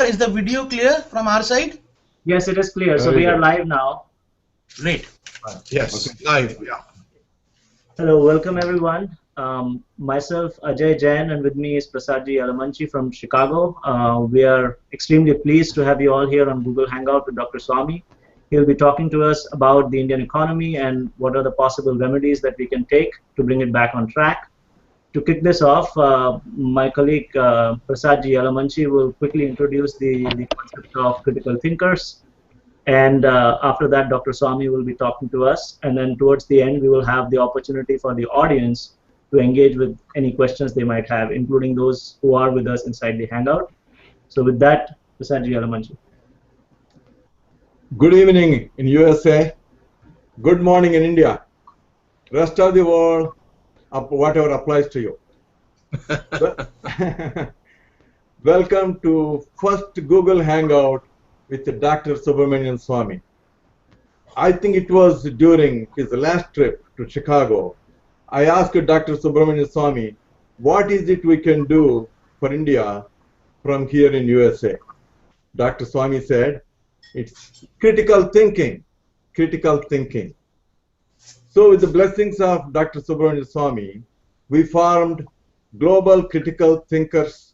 is the video clear from our side? Yes, it is clear. So we are live now. Great. Yes, okay. Live. Yeah. Hello, welcome everyone. Myself, Ajay Jain, and with me is Prasadji Alamanchi from Chicago. We are extremely pleased to have you all here on Google Hangout with Dr. Swamy. He'll be talking to us about the Indian economy and what are the possible remedies that we can take to bring it back on track. To kick this off, my colleague Prasadji Alamanchi will quickly introduce the concept of critical thinkers. And after that, Dr. Swamy will be talking to us. And then towards the end, we will have the opportunity for the audience to engage with any questions they might have, including those who are with us inside the Hangout. So with that, Prasadji Alamanchi. Good evening in USA. Good morning in India. Rest of the world, whatever applies to you. Welcome to first Google Hangout with Dr. Subramanian Swamy. I think it was during his last trip to Chicago. I asked Dr. Subramanian Swamy, what is it we can do for India from here in USA? Dr. Swamy said, it's critical thinking, critical thinking. So with the blessings of Dr. Subramanian Swamy, we formed Global Critical Thinkers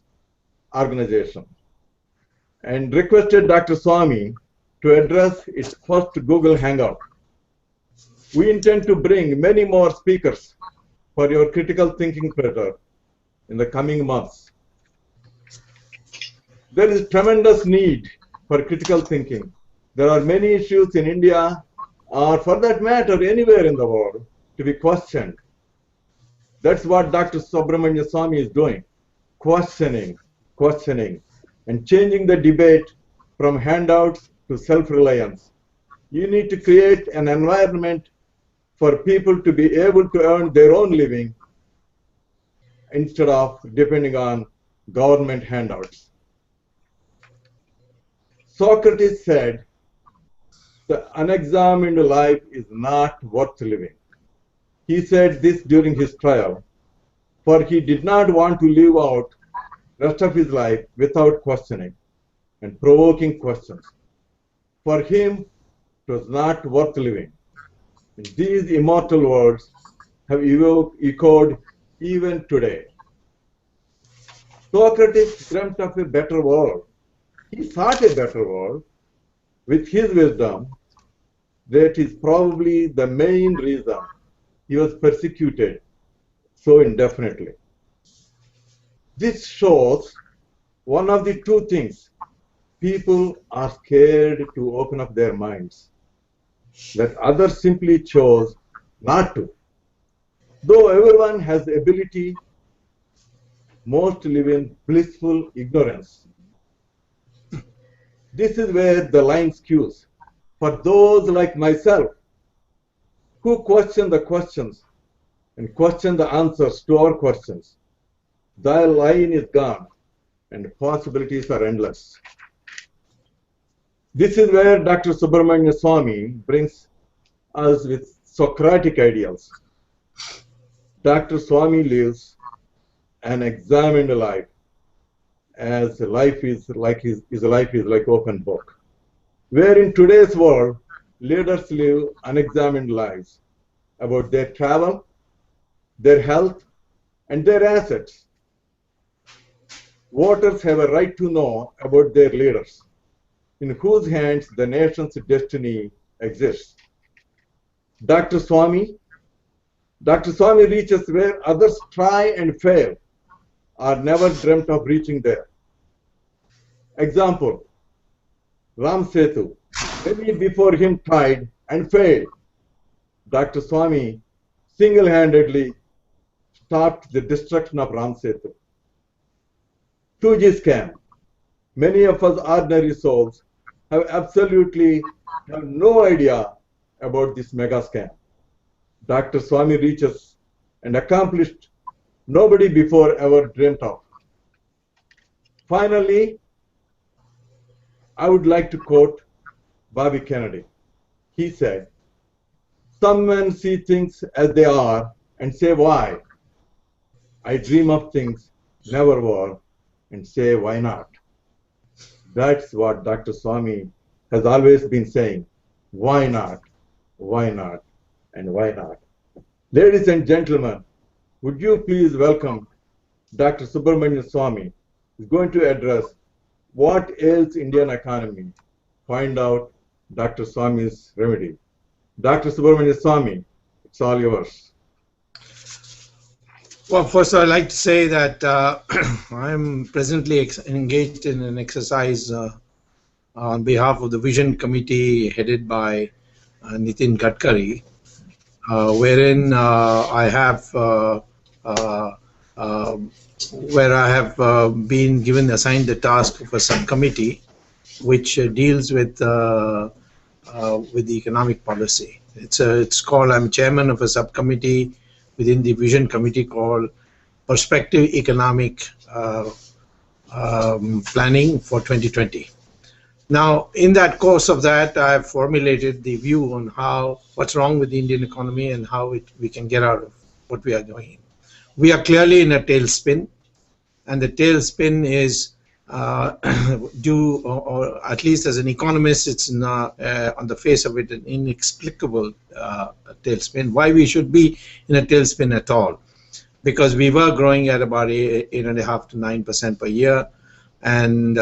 Organization and requested Dr. Swamy to address its first Google Hangout. We intend to bring many more speakers for your critical thinking pleasure in the coming months. There is tremendous need for critical thinking. There are many issues in India, or for that matter, anywhere in the world, to be questioned. That's what Dr. Subramanian Swamy is doing, questioning, and changing the debate from handouts to self-reliance. You need to create an environment for people to be able to earn their own living instead of depending on government handouts. Socrates said, the unexamined life is not worth living. He said this during his trial, for he did not want to live out the rest of his life without questioning and provoking questions. For him, it was not worth living. And these immortal words have echoed even today. Socrates dreamt of a better world. He thought a better world. With his wisdom, that is probably the main reason he was persecuted so indefinitely. This shows one of the two things. People are scared to open up their minds, that others simply chose not to. Though everyone has the ability, most live in blissful ignorance. This is where the line skews. For those like myself who question the questions and question the answers to our questions, the line is gone and possibilities are endless. This is where Dr. Subramanian Swamy brings us with Socratic ideals. Dr. Swamy lives an examined life, as life is like open book. Where in today's world, leaders live unexamined lives about their travel, their health, and their assets. Voters have a right to know about their leaders, in whose hands the nation's destiny exists. Dr. Swamy reaches where others try and fail, or never dreamt of reaching there. Example, Ram Setu. Many before him tried and failed. Dr. Swamy single-handedly stopped the destruction of Ram Setu. 2G scam. Many of us ordinary souls have absolutely no idea about this mega scam. Dr. Swamy reaches and accomplished nobody before ever dreamt of. Finally, I would like to quote Bobby Kennedy. He said, "Some men see things as they are and say, why? I dream of things never were and say, why not?" That's what Dr. Swamy has always been saying. Why not? Why not? And why not? Ladies and gentlemen, would you please welcome Dr. Subramanian Swamy, who is going to address what ails Indian economy. Find out Dr. Swamy's remedy. Dr. Subramanian Swamy, it's all yours. Well, first I'd like to say that I'm presently engaged in an exercise on behalf of the Vision Committee headed by Nitin Gadkari, wherein I have been assigned the task of a subcommittee which deals with the economic policy. I'm chairman of a subcommittee within the Vision Committee called Perspective Economic Planning for 2020. Now, in that course of that, I have formulated the view on what's wrong with the Indian economy and how we can get out of what we are going in. We are clearly in a tailspin, and the tailspin is due, or at least as an economist, it's not, on the face of it, an inexplicable tailspin. Why we should be in a tailspin at all? Because we were growing at about 8.5% to 9% per year, and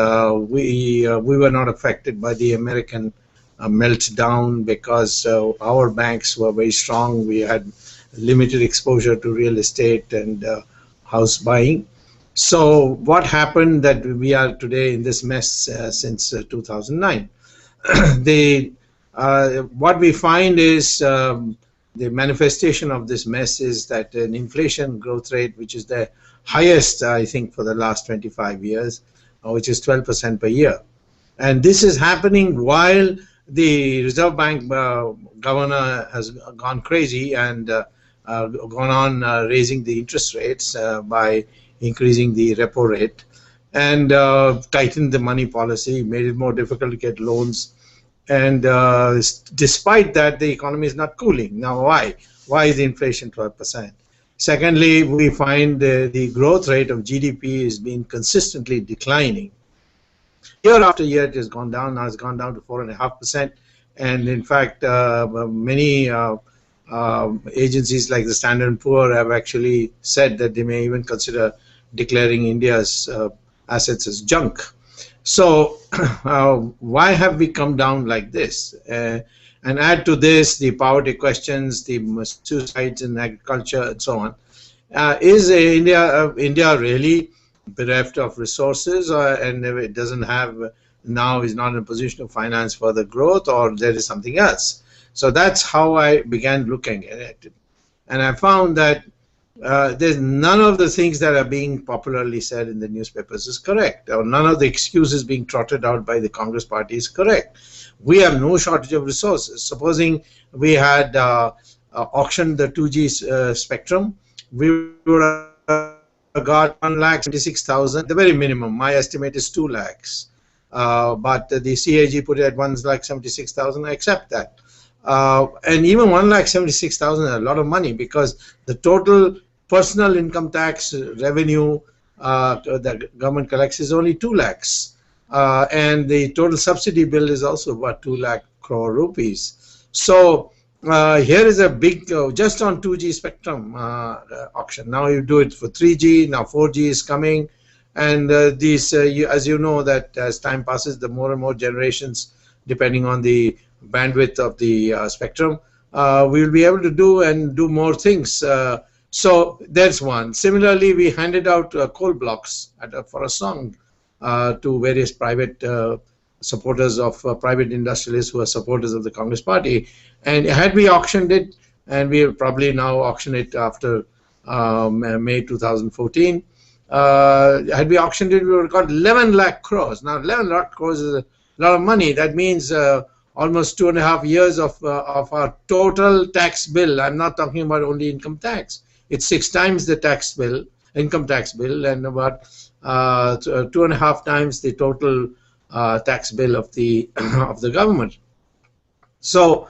we were not affected by the American meltdown because our banks were very strong. We had limited exposure to real estate and house buying. So what happened that we are today in this mess since 2009? What we find is the manifestation of this mess is that an inflation growth rate, which is the highest, I think, for the last 25 years, which is 12% per year. And this is happening while the Reserve Bank governor has gone crazy and gone on raising the interest rates by increasing the repo rate and tightened the money policy, made it more difficult to get loans. And despite that, the economy is not cooling. Now, why? Why is the inflation 12%? Secondly, we find the growth rate of GDP has been consistently declining. Year after year, it has gone down. Now it's gone down to 4.5%. And in fact, many agencies like the Standard & Poor have actually said that they may even consider declaring India's assets as junk. So why have we come down like this? And add to this the poverty questions, the suicides in agriculture, and so on. Is India really bereft of resources, and it doesn't have now is not in a position to finance further growth, or there is something else? So that's how I began looking at it, and I found that there's none of the things that are being popularly said in the newspapers is correct, or none of the excuses being trotted out by the Congress party is correct. We have no shortage of resources. Supposing we had auctioned the 2G spectrum, we would have got 1,76,000, the very minimum. My estimate is 2 lakhs. But the CAG put it at 1,76,000. I accept that. And even 1,76,000 is a lot of money, because the total personal income tax revenue that government collects is only 2 lakhs. And the total subsidy bill is also about 2 lakh crore rupees. So here is a big, just on 2G spectrum auction. Now you do it for 3G, now 4G is coming. And these, as you know, that as time passes, the more and more generations, depending on the bandwidth of the spectrum, we will be able to do more things. So there's one. Similarly, we handed out coal blocks for a song to various private supporters of private industrialists who are supporters of the Congress party. And had we auctioned it, and we will probably now auction it after May 2014, had we auctioned it, we would have got 11 lakh crores. Now 11 lakh crores is a lot of money. That means almost 2.5 years of our total tax bill. I'm not talking about only income tax. It's 6 times the tax bill, income tax bill, and about 2.5 times the total tax bill of the of the government. So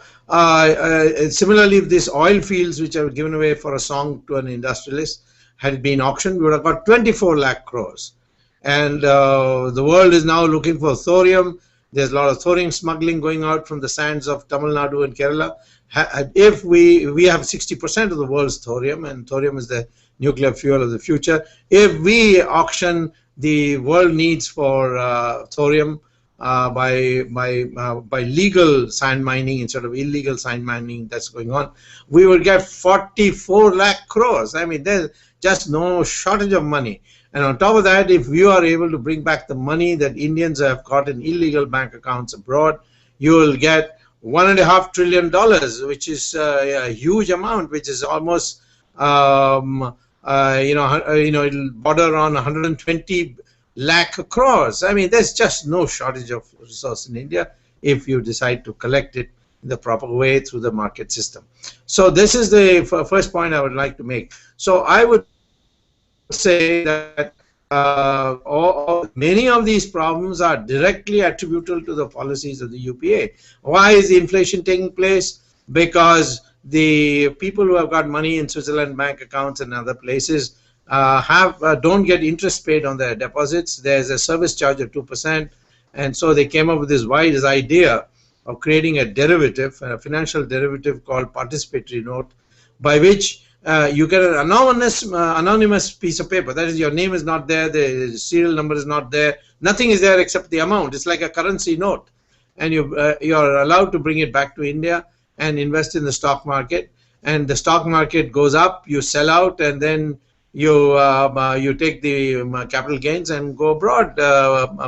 similarly, if these oil fields which are given away for a song to an industrialist had been auctioned, we would have got 24 lakh crores. and the world is now looking for thorium. There's a lot of thorium smuggling going out from the sands of Tamil Nadu and Kerala. If we have 60% of the world's thorium, and thorium is the nuclear fuel of the future. If we auction the world needs for thorium by legal sand mining instead of illegal sand mining that's going on, we will get 44 lakh crores. I mean, there's just no shortage of money. And on top of that, if you are able to bring back the money that Indians have got in illegal bank accounts abroad, you will get $1.5 trillion, which is a huge amount, which is almost it'll border on 120 lakh crores. I mean, there's just no shortage of resource in India if you decide to collect it in the proper way through the market system. So this is the first point I would like to make. So I would say that many of these problems are directly attributable to the policies of the UPA. Why is the inflation taking place? Because the people who have got money in Switzerland bank accounts and other places don't get interest paid on their deposits. There's a service charge of 2%, and so they came up with this wise idea of creating a derivative, a financial derivative called participatory note, by which you get an anonymous piece of paper. That is, your name is not there, the serial number is not there, nothing is there except the amount. It's like a currency note, and you're allowed to bring it back to India and invest in the stock market. And the stock market goes up, you sell out, and then you take the capital gains and go abroad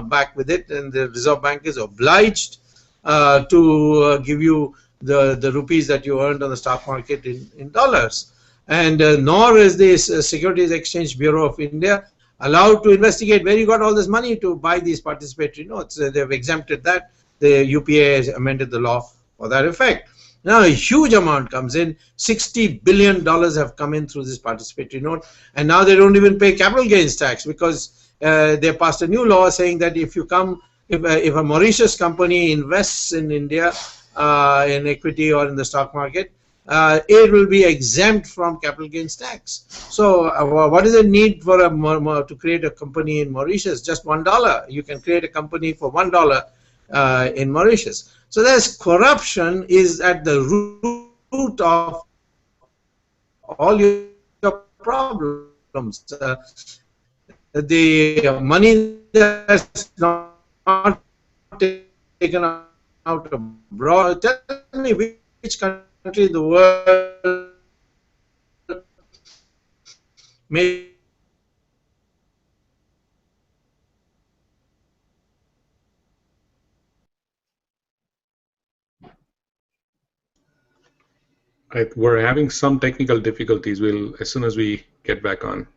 back with it. And the Reserve Bank is obliged to give you the rupees that you earned on the stock market in dollars. And nor is the Securities Exchange Bureau of India allowed to investigate where you got all this money to buy these participatory notes. They've exempted that. The UPA has amended the law for that effect. Now a huge amount comes in. $60 billion have come in through this participatory note, and now they don't even pay capital gains tax because they passed a new law saying that if a Mauritius company invests in India in equity or in the stock market, it will be exempt from capital gains tax. So what is the need for to create a company in Mauritius? Just $1. You can create a company for $1 in Mauritius. So there's corruption is at the root of all your problems. The money that's not taken out abroad. Tell me which country in the world may We're having some technical difficulties. As soon as we get back on.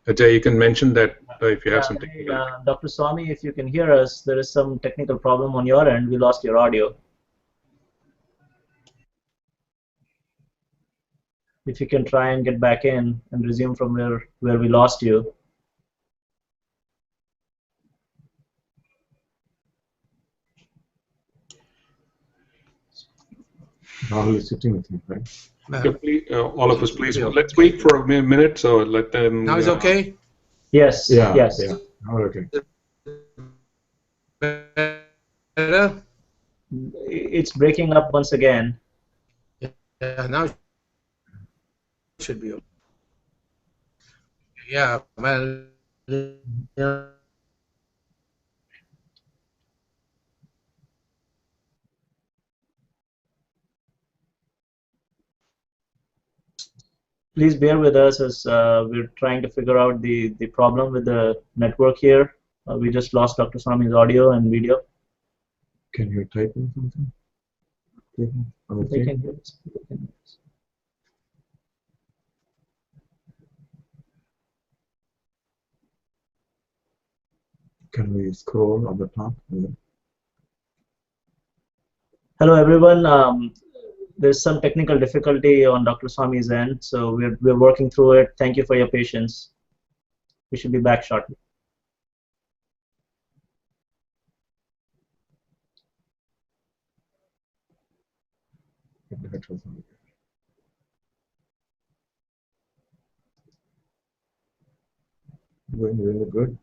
Ajay, you can mention that if you have some technical. Dr. Swamy, if you can hear us, there is some technical problem on your end. We lost your audio. If you can try and get back in and resume from where we lost you. Rahul is sitting with him, right? Yeah, please, all of us, please. Let's wait for a minute. So let them. Now it's okay. Yes. Yeah. Yes. Yeah. Oh, okay. Better? It's breaking up once again. Yeah, now it should be okay. Yeah, well, yeah. Please bear with us as we're trying to figure out the problem with the network here. We just lost Dr. Swamy's audio and video. Can you type in something? They can hear us. Can we scroll on the top? Hello, everyone. There's some technical difficulty on Dr. Swamy's end, so we're working through it. Thank you for your patience. We should be back shortly. Going really good.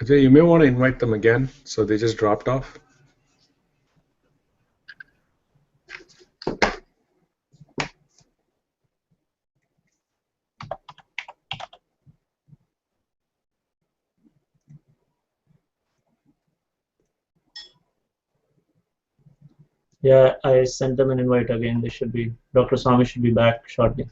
Ajay, you may want to invite them again. So they just dropped off. Yeah, I sent them an invite again. They should be, Dr. Swamy should be back shortly.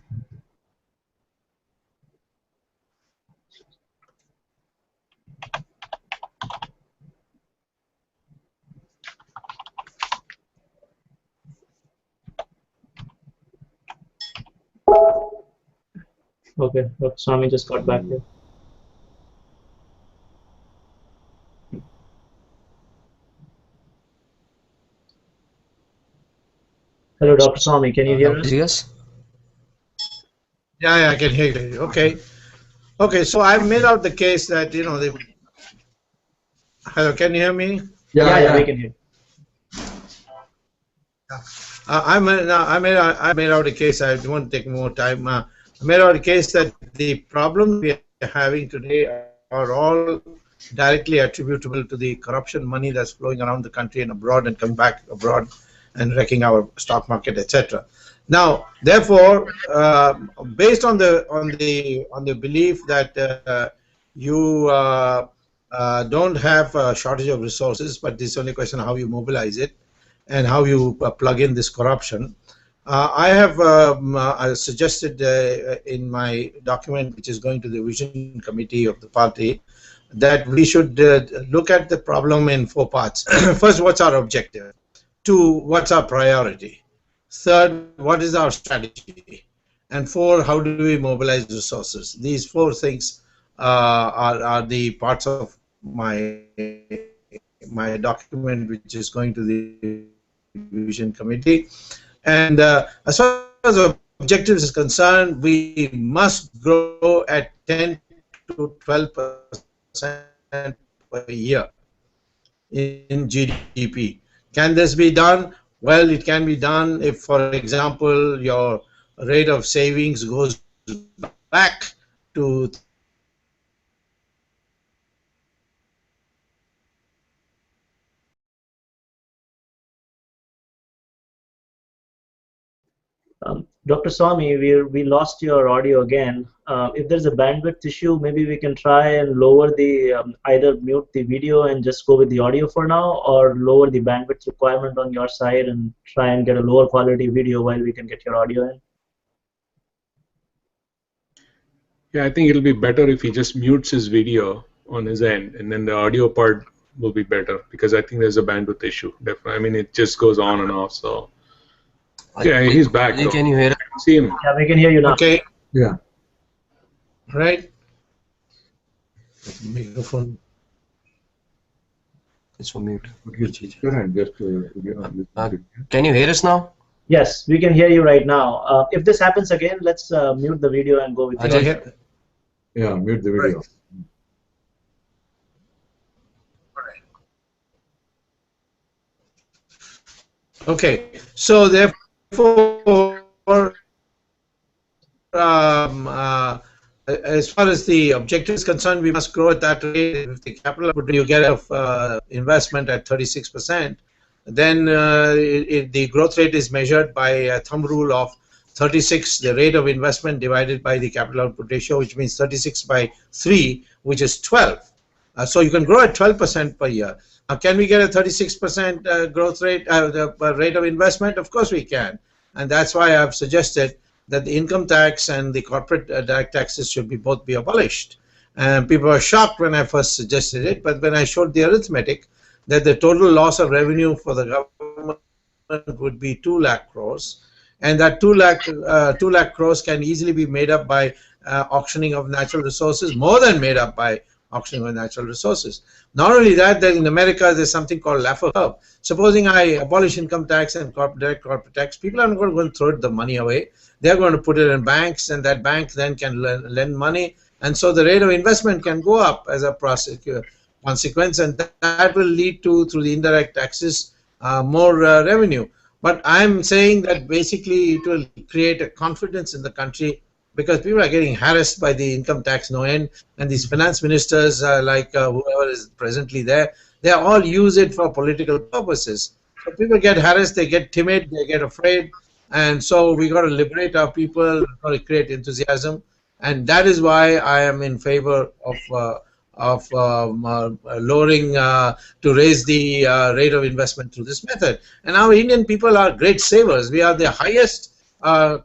Okay, Dr. Swamy just got back here. Hello, Dr. Swamy, can you hear us? Yes. Yeah, I can hear you. Okay. Okay, so I've made out the case that, you know, hello, can you hear me? Yeah, we can hear. I made out a case. I don't want to take more time. I made out a case that the problems we are having today are all directly attributable to the corruption money that's flowing around the country and abroad and coming back abroad and wrecking our stock market, etc. Now, therefore, based on the belief that you don't have a shortage of resources, but it's only a question of how you mobilize it and how you plug in this corruption. I have suggested in my document, which is going to the vision committee of the party, that we should look at the problem in 4 parts. First, what's our objective? 2, what's our priority? 3rd, what is our strategy? And 4, how do we mobilize resources? These 4 things are the parts of my document, which is going to the vision committee. And as far as objectives is concerned, we must grow at 10 to 12% per year in GDP. Can this be done? Well, it can be done if, for example, your rate of savings goes back to Dr. Swamy, we lost your audio again. If there's a bandwidth issue, maybe we can try and lower the, either mute the video and just go with the audio for now, or lower the bandwidth requirement on your side and try and get a lower quality video while we can get your audio in. Yeah, I think it'll be better if he just mutes his video on his end, and then the audio part will be better, because I think there's a bandwidth issue. Definitely. I mean, it just goes on and off. So yeah, he's back. Can you hear us? See him. Yeah, we can hear you now. okay, Yeah. right? Microphone. It's on mute. Go ahead. Just, Can you hear us now? Yes, we can hear you right now. If this happens again, let's mute the video and go with the Ajay, audio. yeah, mute the video. Okay, so therefore, as far as the objective is concerned, we must grow at that rate. If the capital you get of investment at 36%, then the growth rate is measured by a thumb rule of 36, the rate of investment divided by the capital output ratio, which means 36 by 3, which is 12. So you can grow at 12% per year. Can we get a 36% growth rate, the rate of investment? Of course we can. And that's why I've suggested that the income tax and the corporate direct taxes should both be abolished. And people were shocked when I first suggested it, but when I showed the arithmetic that the total loss of revenue for the government would be 2 lakh crores, and that 2 lakh crores can easily be made up by auctioning of natural resources, more than made up by auctioning of natural resources. Not only that, in America there's something called Laffer curve. Supposing I abolish income tax and direct corporate tax, people are not going to throw the money away. They're going to put it in banks, and that bank then can lend money, and so the rate of investment can go up as a consequence, and that will lead to, through the indirect taxes, more revenue. But I'm saying that basically it will create a confidence in the country, because people are getting harassed by the income tax no end, and these finance ministers, like whoever is presently there, they all use it for political purposes. So people get harassed, they get timid, they get afraid, and so we got to liberate our people, got to create enthusiasm, and that is why I am in favor of lowering to raise the rate of investment through this method. And our Indian people are great savers. We are the highest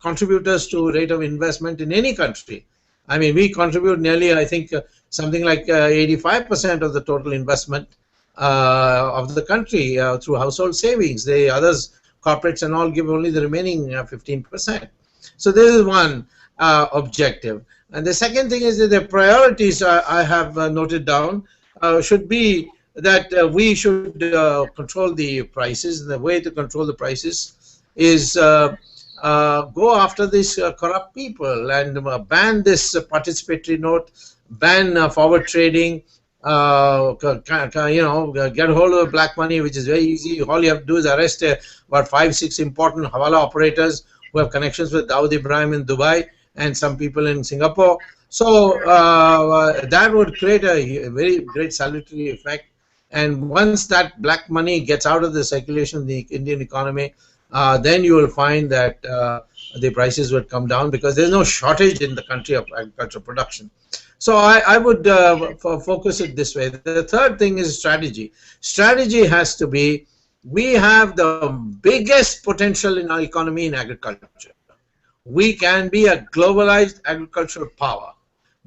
contributors to rate of investment in any country. I mean, we contribute nearly, I think, something like 85% of the total investment of the country through household savings. The others, corporates and all, give only the remaining 15%. So this is one objective. And the second thing is that the priorities I have noted down should be that we should control the prices. And the way to control the prices is go after these corrupt people and ban this participatory note, ban forward trading, get a hold of black money, which is very easy. All you have to do is arrest about 5-6 important Hawala operators who have connections with Dawood Ibrahim in Dubai and some people in Singapore. So that would create a very great salutary effect. And once that black money gets out of the circulation of the Indian economy, then you will find that the prices would come down, because there's no shortage in the country of agricultural production. So I would focus it this way. The third thing is strategy. Strategy has to be, we have the biggest potential in our economy in agriculture. We can be a globalized agricultural power,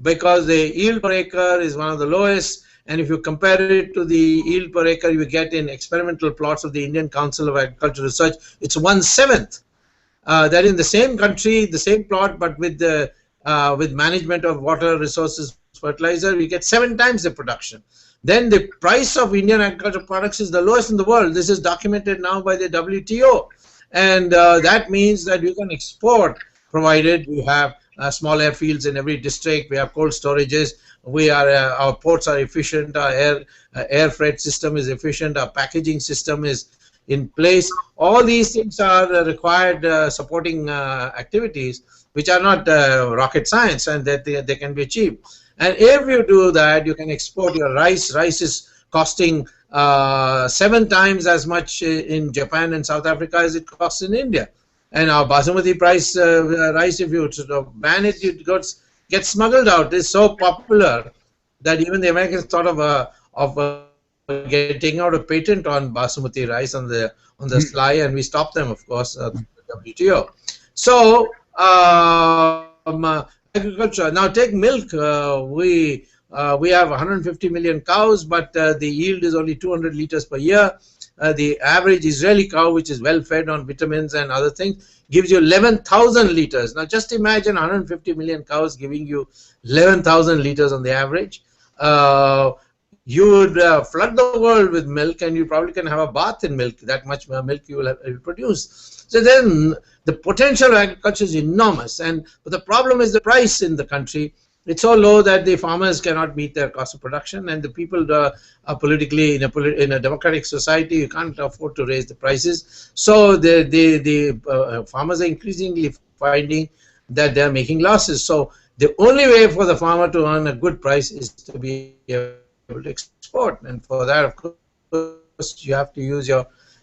because the yield per acre is one of the lowest, and if you compare it to the yield per acre you get in experimental plots of the Indian Council of Agricultural Research, it's 1/7. That in the same country, the same plot, but with the with management of water, resources, fertilizer, we get 7 times the production. Then the price of Indian agricultural products is the lowest in the world. This is documented now by the WTO. And that means that you can export, provided we have small airfields in every district, we have cold storages, we are our ports are efficient, our air freight system is efficient, our packaging system is in place. All these things are required supporting activities, which are not rocket science, and that they can be achieved. And if you do that, you can export your rice. Rice is costing 7 times as much in Japan and South Africa as it costs in India. And our basmati rice, if you sort of ban it, it gets smuggled out. It's so popular that even the Americans thought of getting out a patent on basmati rice on the sly, and we stopped them, of course, the WTO. So agriculture. Now take milk. We have 150 million cows, but the yield is only 200 liters per year. The average Israeli cow, which is well fed on vitamins and other things, gives you 11,000 liters. Now just imagine 150 million cows giving you 11,000 liters on the average. You would flood the world with milk, and you probably can have a bath in milk. That much milk you will produce. So then the potential of agriculture is enormous, but the problem is the price in the country. It's so low that the farmers cannot meet their cost of production, and the people are politically, in a democratic society, you can't afford to raise the prices. So the farmers are increasingly finding that they are making losses. So the only way for the farmer to earn a good price is to be able to export, and for that, of course, you have to use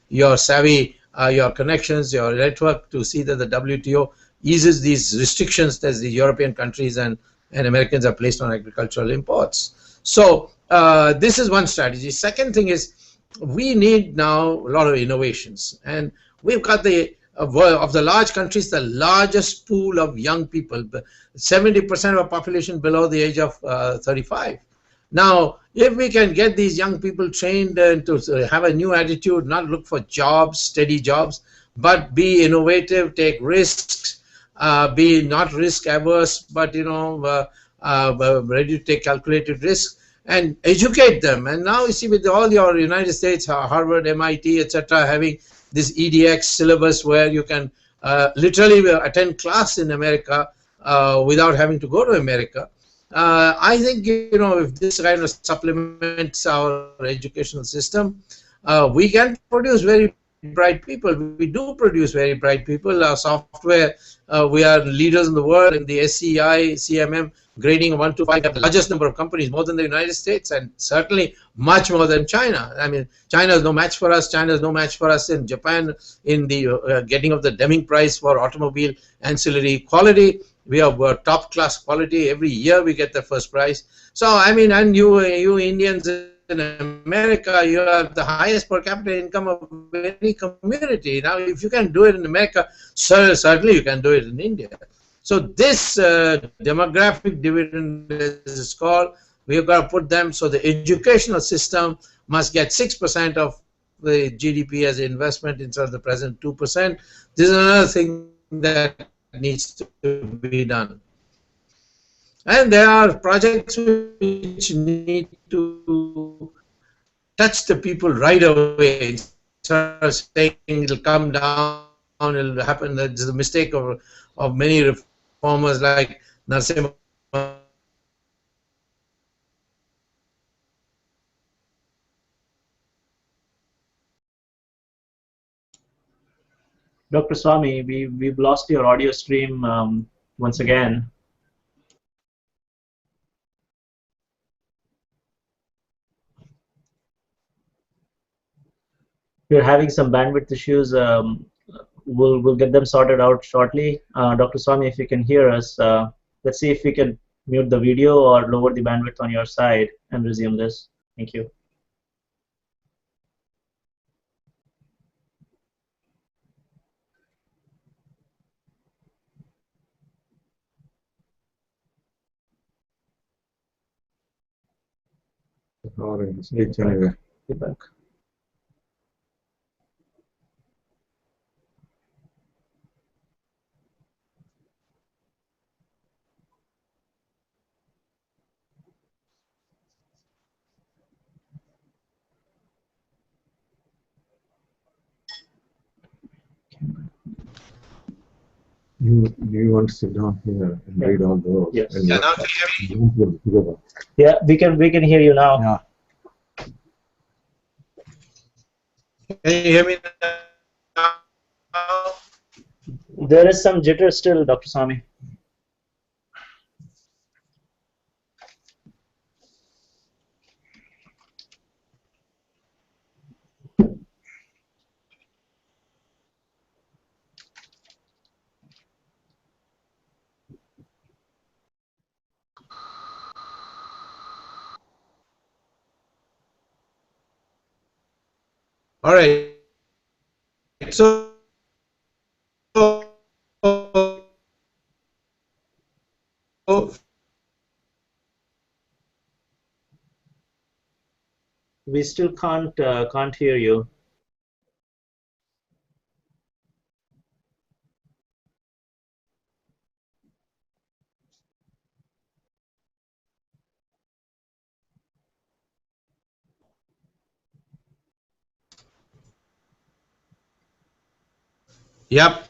your savvy, your connections, your network, to see that the WTO eases these restrictions that the European countries and Americans are placed on agricultural imports. So this is one strategy. Second thing is, we need now a lot of innovations, and we've got of the large countries, the largest pool of young people, 70% of our population below the age of 35. Now, if we can get these young people trained to have a new attitude, not look for jobs, steady jobs, but be innovative, take risks, be not risk averse, but ready to take calculated risks and educate them. And now you see, with all your United States, Harvard, MIT, etc., having this EDX syllabus where you can literally attend class in America without having to go to America. I think if this kind of supplements our educational system, we can produce very bright people. We do produce very bright people. Our software, we are leaders in the world in the SCI, CMM grading 1 to 5. We have the largest number of companies, more than the United States, and certainly much more than China. I mean, China is no match for us. China is no match for us in Japan in the getting of the Deming Prize for automobile ancillary quality. We have top class quality. Every year we get the first prize. So I mean, and you Indians in America, you have the highest per capita income of any community. Now, if you can do it in America, certainly you can do it in India. So this demographic dividend, as it's called, we've got to put them. So the educational system must get 6% of the GDP as investment instead of the present 2%. This is another thing that needs to be done. And there are projects which need to touch the people right away. Instead of saying it'll come down, it'll happen. That's the mistake of many reformers like Narasimha. Dr. Swamy, we've lost your audio stream once again. We're having some bandwidth issues. We'll get them sorted out shortly. Dr. Swamy, if you can hear us, let's see if we can mute the video or lower the bandwidth on your side and resume this. Thank you. Feedback. You want to sit down here and read all those? Yes. And Yeah, now can you hear me? Yeah, we can hear you now. Yeah. Can you hear me now? There is some jitter still, Dr. Swamy. All right. So We still can't hear you. yep.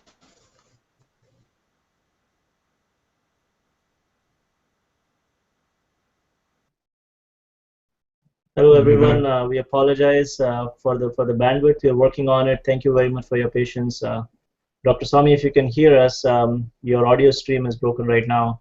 Hello everyone. We apologize for the bandwidth. We are working on it. Thank you very much for your patience. Dr. Swamy, if you can hear us, your audio stream is broken right now.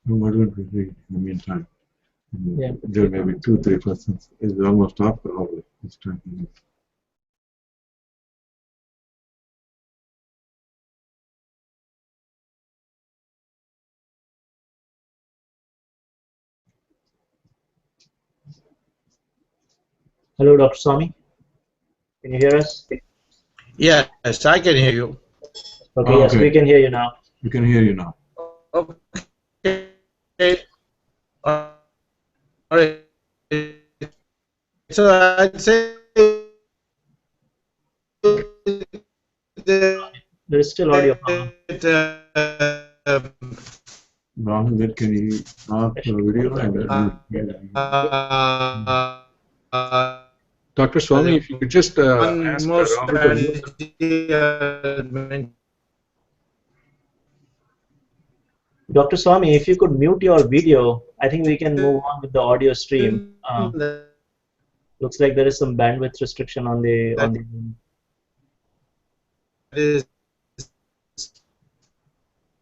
Why don't we read in the meantime? Yeah. There may be 2-3 questions. It's almost up probably. It's time. Hello, Dr. Swamy. Can you hear us? Yes, I can hear you. Okay, yes, we can hear you now. We can hear you now. Okay. All right. So I'd say There is still audio problem. Rahul, can you off the video Dr. Swamy, if you could just ask more Rahul to mute. Dr. Swamy, if you could mute your video, I think we can move on with the audio stream. Looks like there is some bandwidth restriction on the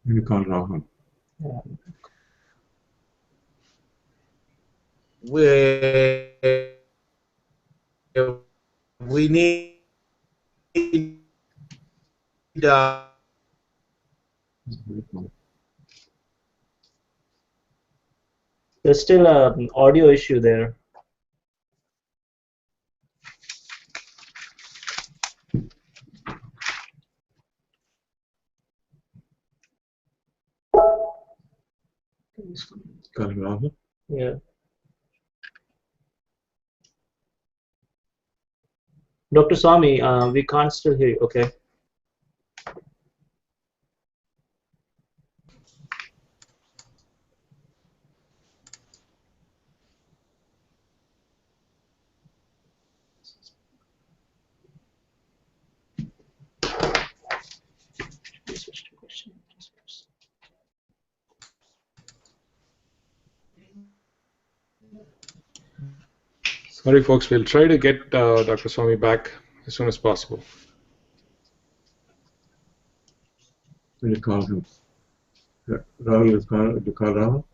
You call Rahul. We need There's still an audio issue there. Call Rahul. Yeah. Dr. Swamy, we can't still hear you. Okay. Sorry, folks. We'll try to get Dr. Swamy back as soon as possible. Will you call him? Rahul is called. You call Rahul?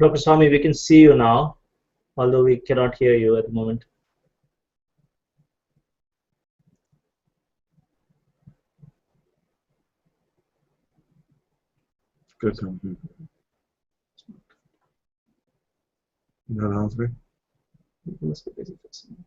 Dr. Swamy, we can see you now, although we cannot hear you at the moment. Good. Not answering. Must be busy for some.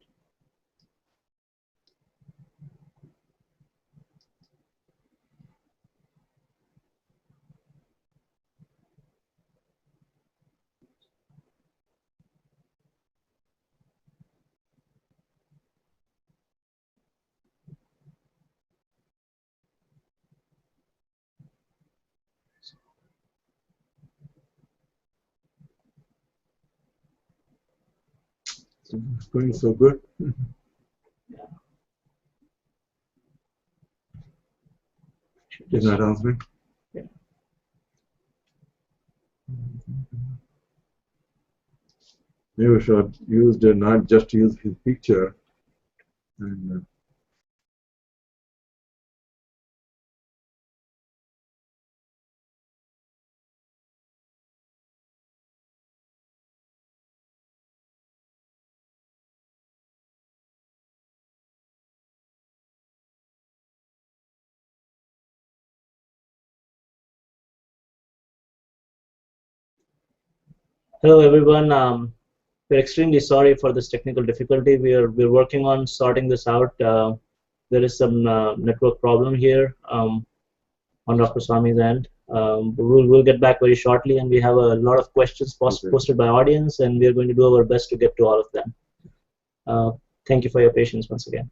It's going so good. He's not answering. Yeah. Maybe we should use not just use his picture and Hello, everyone. We're extremely sorry for this technical difficulty. We're working on sorting this out. There is some network problem here on Dr. Swamy's end. We'll get back very shortly, and we have a lot of questions posted by audience, and we're going to do our best to get to all of them. Thank you for your patience once again.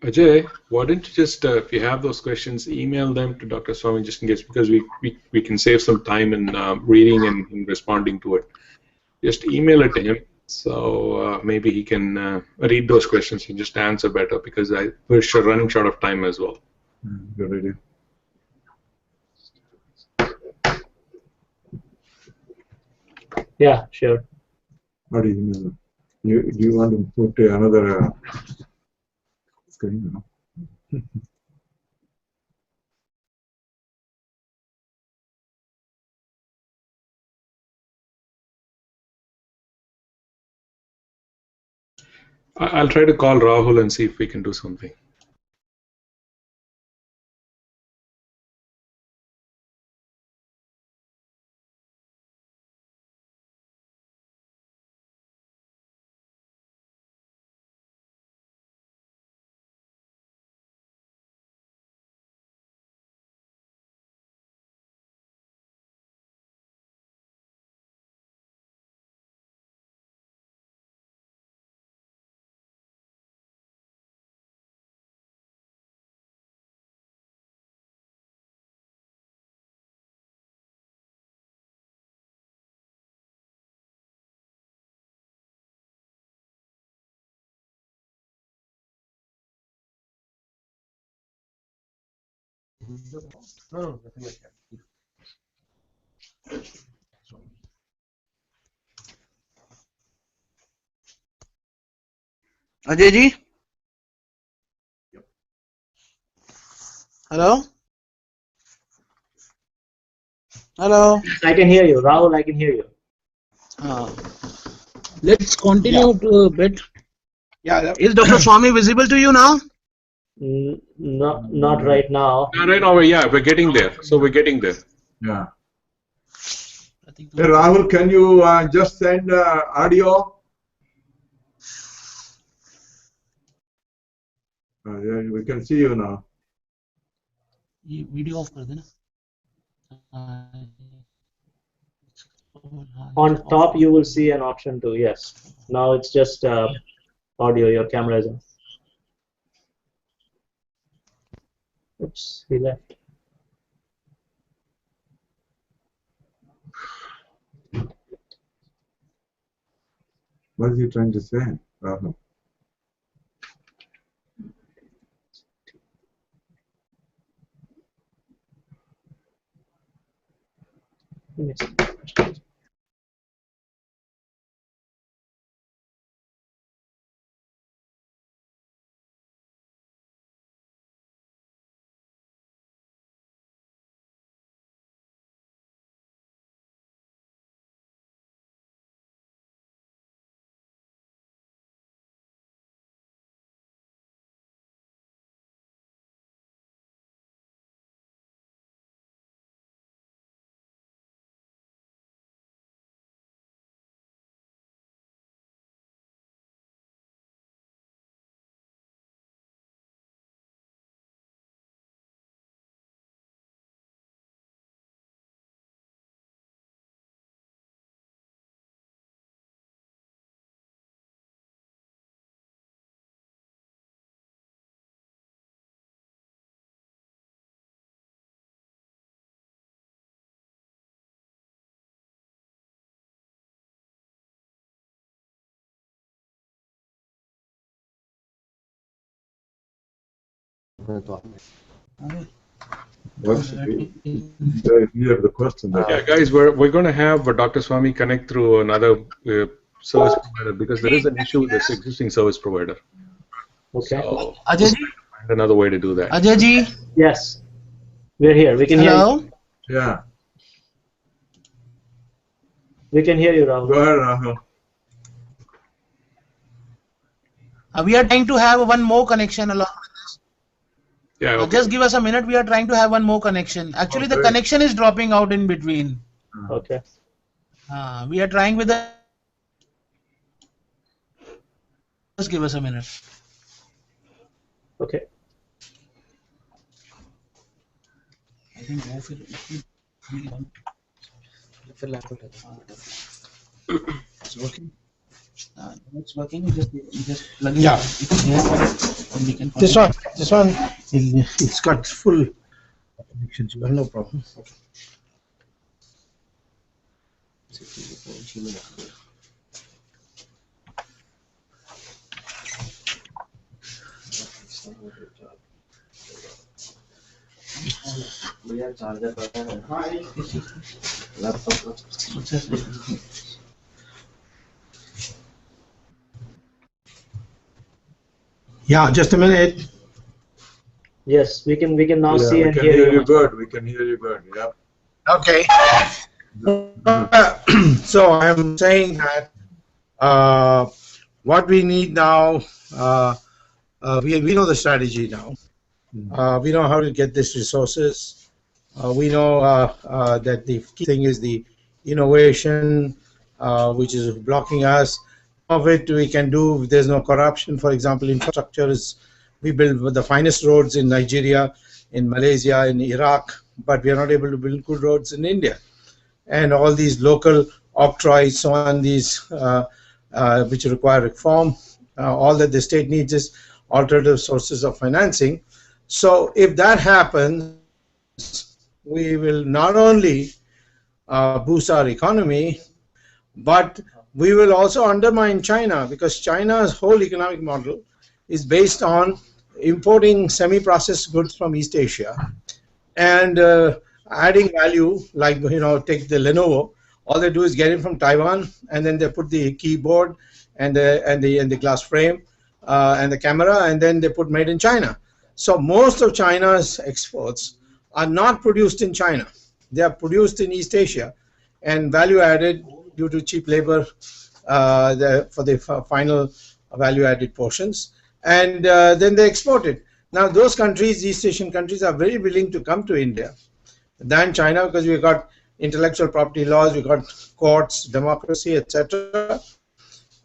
Ajay, why don't you just, if you have those questions, email them to Dr. Swamy just in case, because we can save some time in reading and in responding to it. Just email it to him, so maybe he can read those questions and just answer better, because we're running short of time as well. Good idea. Yeah, sure. How do you email them? Do you want to put another screen? No? I'll try to call Rahul and see if we can do something. No, nothing like that. Ajay ji? Hello? Hello? I can hear you. Rahul, I can hear you. Let's continue to a bit. Yeah. Is Dr. Swamy visible to you now? Not right now. Right now, yeah, we're getting there. So we're getting there. Yeah. Hey, Rahul, can you just send audio? Yeah, we can see you now. Video off कर देना. On top, you will see an option to yes. Now it's just audio. Your camera is on. Oops, he left. What is he trying to say, Rahul? Yes. What's hear the question? Yeah, guys, we're going to have Dr. Swamy connect through another service provider, because there is an issue with this existing service provider. Okay. So Ajay ji? find another way to do that. Ajay ji? Yes, we're here. We can hear Hello? you. Yeah. We can hear you, Rahul. Go ahead, Rahul. We are trying to have one more connection along with this. Yeah. Okay. Just give us a minute. We are trying to have one more connection. Actually, the connection is dropping out in between. Okay. We are trying with the. Just give us a minute. Okay. I think वो फिर laptop it's working. It's working. Just plug it. Yeah. Here, and we can. This one, it's got full connection. So no problem. Yeah, just a minute. Yes, we can now Yeah, see we and can hear hear you. you good. We can hear you good. Yep. Okay. So I'm saying that what we need now, we know the strategy now. We know how to get these resources. We know that the key thing is the innovation, which is blocking us. Some of it we can do if there's no corruption. For example, infrastructure is, we build the finest roads in Nigeria, in Malaysia, in Iraq, but we are not able to build good roads in India. And all these local octroys, so on, these which require reform, all that the state needs is alternative sources of financing. So if that happens, we will not only boost our economy, but we will also undermine China, because China's whole economic model is based on importing semi-processed goods from East Asia and adding value, like, take the Lenovo. All they do is get it from Taiwan, and then they put the keyboard and the glass frame and the camera, and then they put made in China. So most of China's exports are not produced in China. They are produced in East Asia and value added due to cheap labor for the final value added portions, and then they export it. Now those countries, East Asian countries, are very willing to come to India than China, because we've got intellectual property laws, we've got courts, democracy, etc.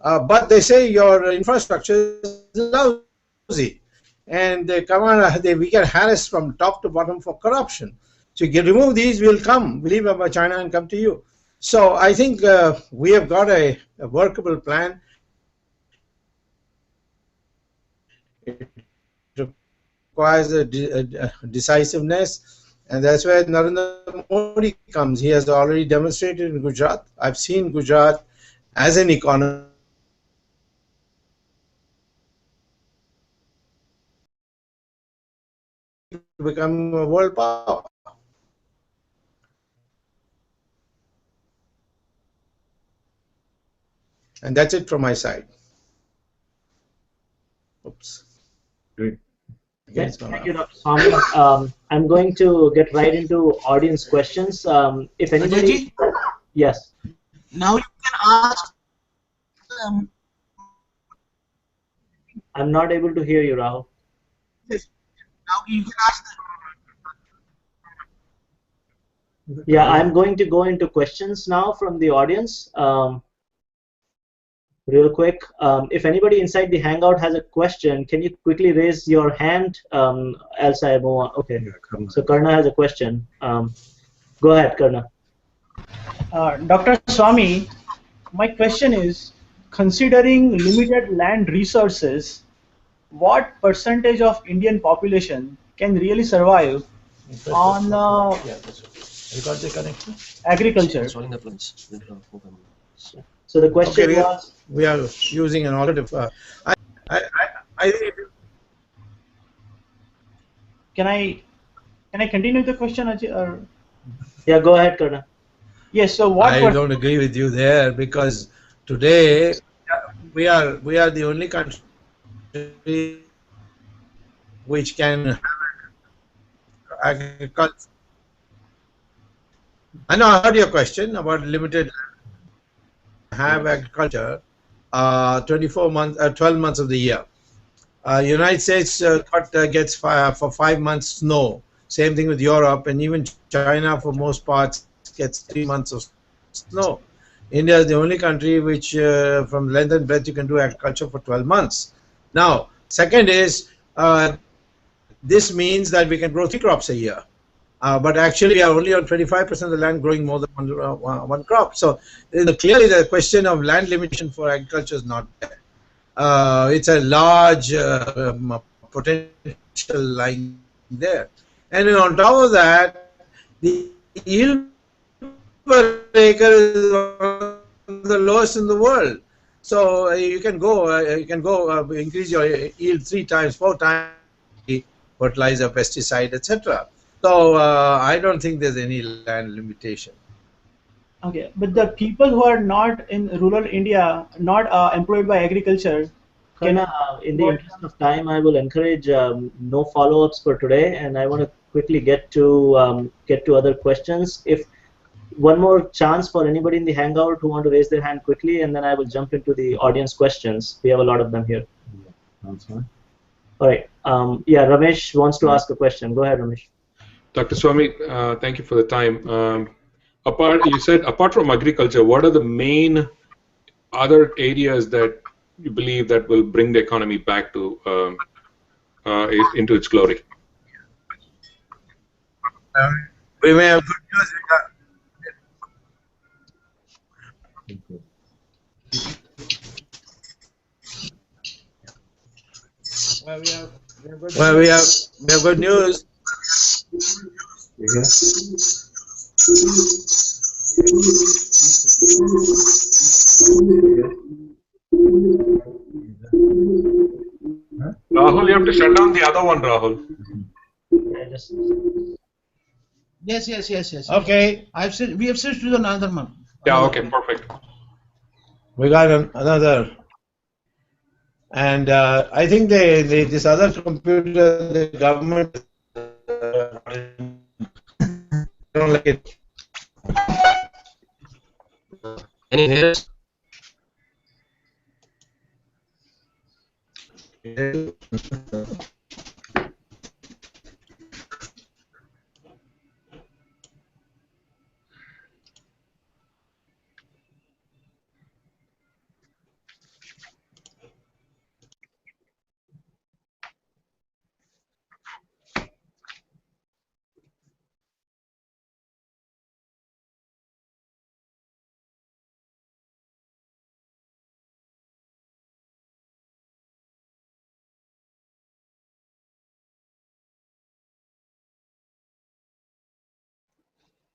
But they say your infrastructure is lousy, and they come on, we get harassed from top to bottom for corruption. So you remove these, we'll leave about China and come to you. So I think we have got a workable plan. It requires a decisiveness, and that's where Narendra Modi comes. He has already demonstrated in Gujarat. I've seen Gujarat as an economy become a world power. And that's it from my side. Oops. Great. Thank you, Dr. Swamy. I'm going to get right into audience questions. If anybody, yes. Now you can ask. I'm not able to hear you, Rahul. Now you can ask. Yeah, I'm going to go into questions now from the audience. Real quick, if anybody inside the Hangout has a question, can you quickly raise your hand? Else I move on. Okay. Yeah, so Karna has a question. Go ahead, Karna. Dr. Swamy, my question is, considering limited land resources, what percentage of Indian population can really survive on agriculture? So the question was, we are using an alternative. I think. Can I continue the question, Ajay, or? Yeah, go ahead, Karna. Yes. So what? I don't agree with you there, because today we are the only country which can have agriculture. I know I heard your question about limited have agriculture 12 months of the year. United States gets for 5 months snow. Same thing with Europe, and even China for most parts gets 3 months of snow. India is the only country which, from length and breadth, you can do agriculture for 12 months. Now, second is, this means that we can grow 3 crops a year. But actually, we are only on 25% of the land growing more than one crop. So clearly, the question of land limitation for agriculture is not there. It's a large potential lying there. And then on top of that, the yield per acre is one of the lowest in the world. So you can go increase your yield 3 times, 4 times, fertilizer, pesticide, etc. So I don't think there's any land limitation. Okay, but the people who are not in rural India, not employed by agriculture, In the interest of time, I will encourage no follow-ups for today, and I want to quickly get to other questions. If one more chance for anybody in the Hangout who want to raise their hand quickly, and then I will jump into the audience questions. We have a lot of them here. That's fine. All right. Yeah, Ramesh wants to ask a question. Go ahead, Ramesh. Dr. Swamy, thank you for the time. You said apart from agriculture, what are the main other areas that you believe that will bring the economy back to into its glory? We may have good news. We have good news. Rahul, you have to shut down the other one, Rahul. Yes. Okay, we have switched to another one. Yeah, okay, perfect. We got another, and I think this other computer, the government don't like it. Can you hear us?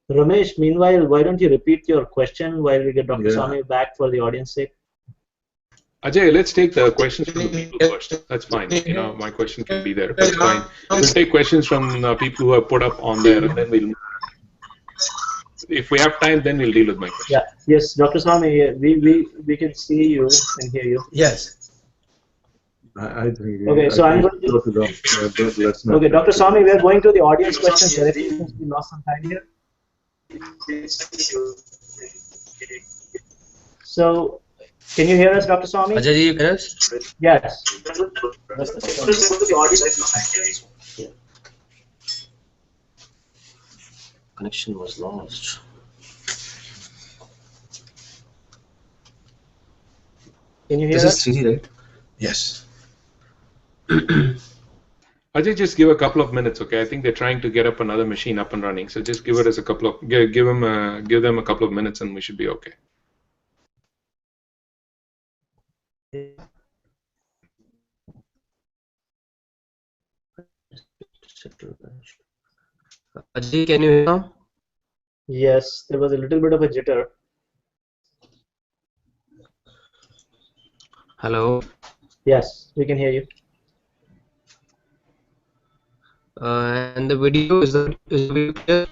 Ramesh, meanwhile, why don't you repeat your question while we get Dr. Swamy back for the audience sake? Ajay, let's take the questions from the people first. That's fine. My question can be there. That's fine. We'll take questions from people who have put up on there, and then if we have time, then we'll deal with my question. Yeah. Yes, Dr. Swamy, we can see you and hear you. Yes. I think. Okay, so I'm going to. Okay, Dr. Swamy, we are going to the audience questions directly since we lost some time here. So, can you hear us, Dr. Swamy? Ajay, you hear us? Yes. Connection was lost. Can you hear This us? is 3D, right? Yes. Ajay, just give a couple of minutes, okay? I think they're trying to get up another machine up and running, so just give it as a couple of give them a couple of minutes, and we should be okay. Ajay, can you hear now? Yes, there was a little bit of a jitter. Hello. Yes, we can hear you. And the video is the video clear?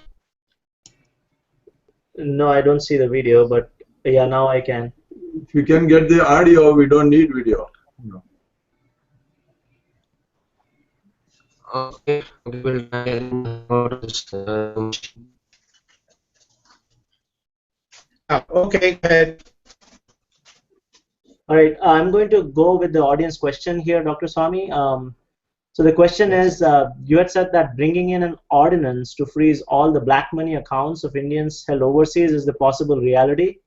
No, I don't see the video, but yeah, now I can. If you can get the audio, we don't need video. No. Okay, we will try out this. Okay, go ahead. All right, I'm going to go with the audience question here, Dr. Swamy. So the question is, you had said that bringing in an ordinance to freeze all the black money accounts of Indians held overseas is the possible reality,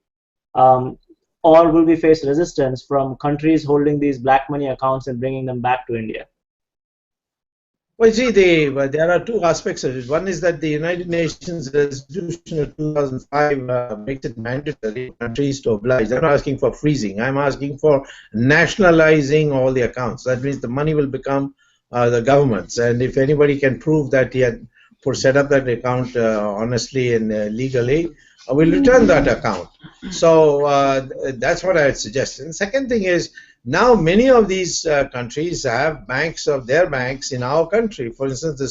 um, or will we face resistance from countries holding these black money accounts and bringing them back to India? Well, see, there are two aspects of it. One is that the United Nations resolution of 2005 makes it mandatory for countries to oblige. I'm not asking for freezing. I'm asking for nationalizing all the accounts. That means the money will become the government's. And if anybody can prove that he had set up that account honestly and legally, will return that account. So that's what I would suggest. And the second thing is, now many of these countries have banks of their banks in our country. For instance, the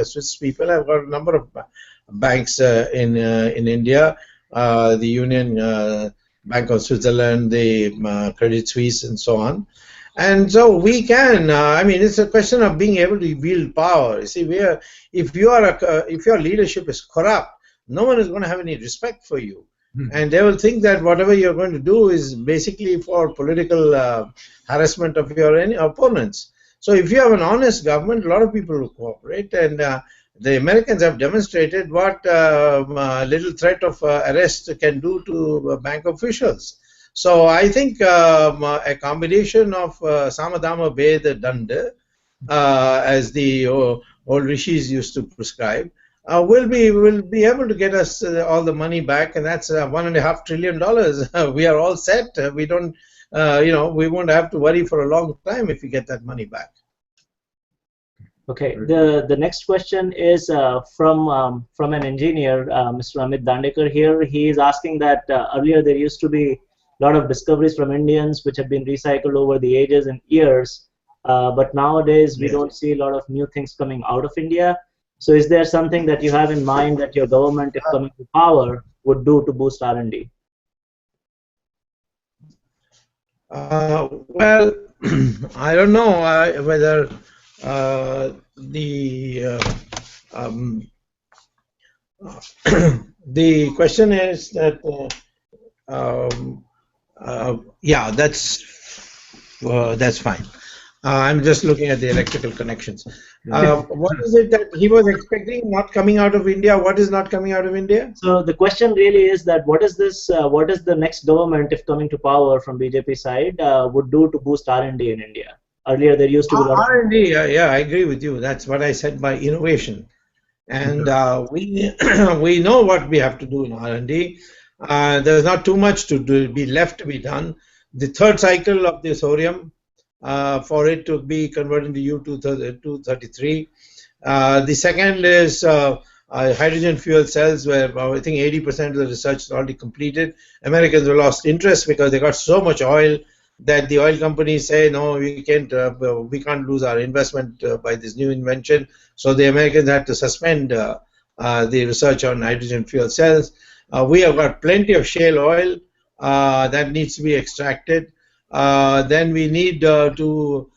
Swiss people have got a number of banks in India, the Union Bank of Switzerland, the Credit Suisse, and so on. And so we can. I mean, it's a question of being able to wield power. You see, if your leadership is corrupt, no one is going to have any respect for you. And they will think that whatever you're going to do is basically for political harassment of your opponents. So if you have an honest government, a lot of people will cooperate. And the Americans have demonstrated what little threat of arrest can do to bank officials. So I think a combination of Samadama Veda Danda, as the old rishis used to prescribe, will be able to get us all the money back, and that's $1.5 trillion. We are all set. We don't, we won't have to worry for a long time if we get that money back. Okay. The next question is from an engineer, Mr. Amit Dandekar here. He is asking that earlier there used to be a lot of discoveries from Indians which have been recycled over the ages and years, but nowadays we don't see a lot of new things coming out of India. So is there something that you have in mind that your government, if coming to power, would do to boost R&D? Well, I don't know whether the question is that yeah, that's fine. I'm just looking at the electrical connections. What is it that he was expecting not coming out of India? What is not coming out of India? So the question really is that what is the next government, if coming to power from BJP side, would do to boost R&D in India? Earlier there used to be a lot of R&D. Yeah, I agree with you. That's what I said by innovation. And we know what we have to do in R&D. There's not too much to be left to be done. The third cycle of the thorium, for it to be converted into U-233. The second is hydrogen fuel cells, where I think 80% of the research is already completed. Americans have lost interest because they got so much oil that the oil companies say, no, we can't lose our investment by this new invention. So the Americans had to suspend the research on hydrogen fuel cells. We have got plenty of shale oil that needs to be extracted. Then we need to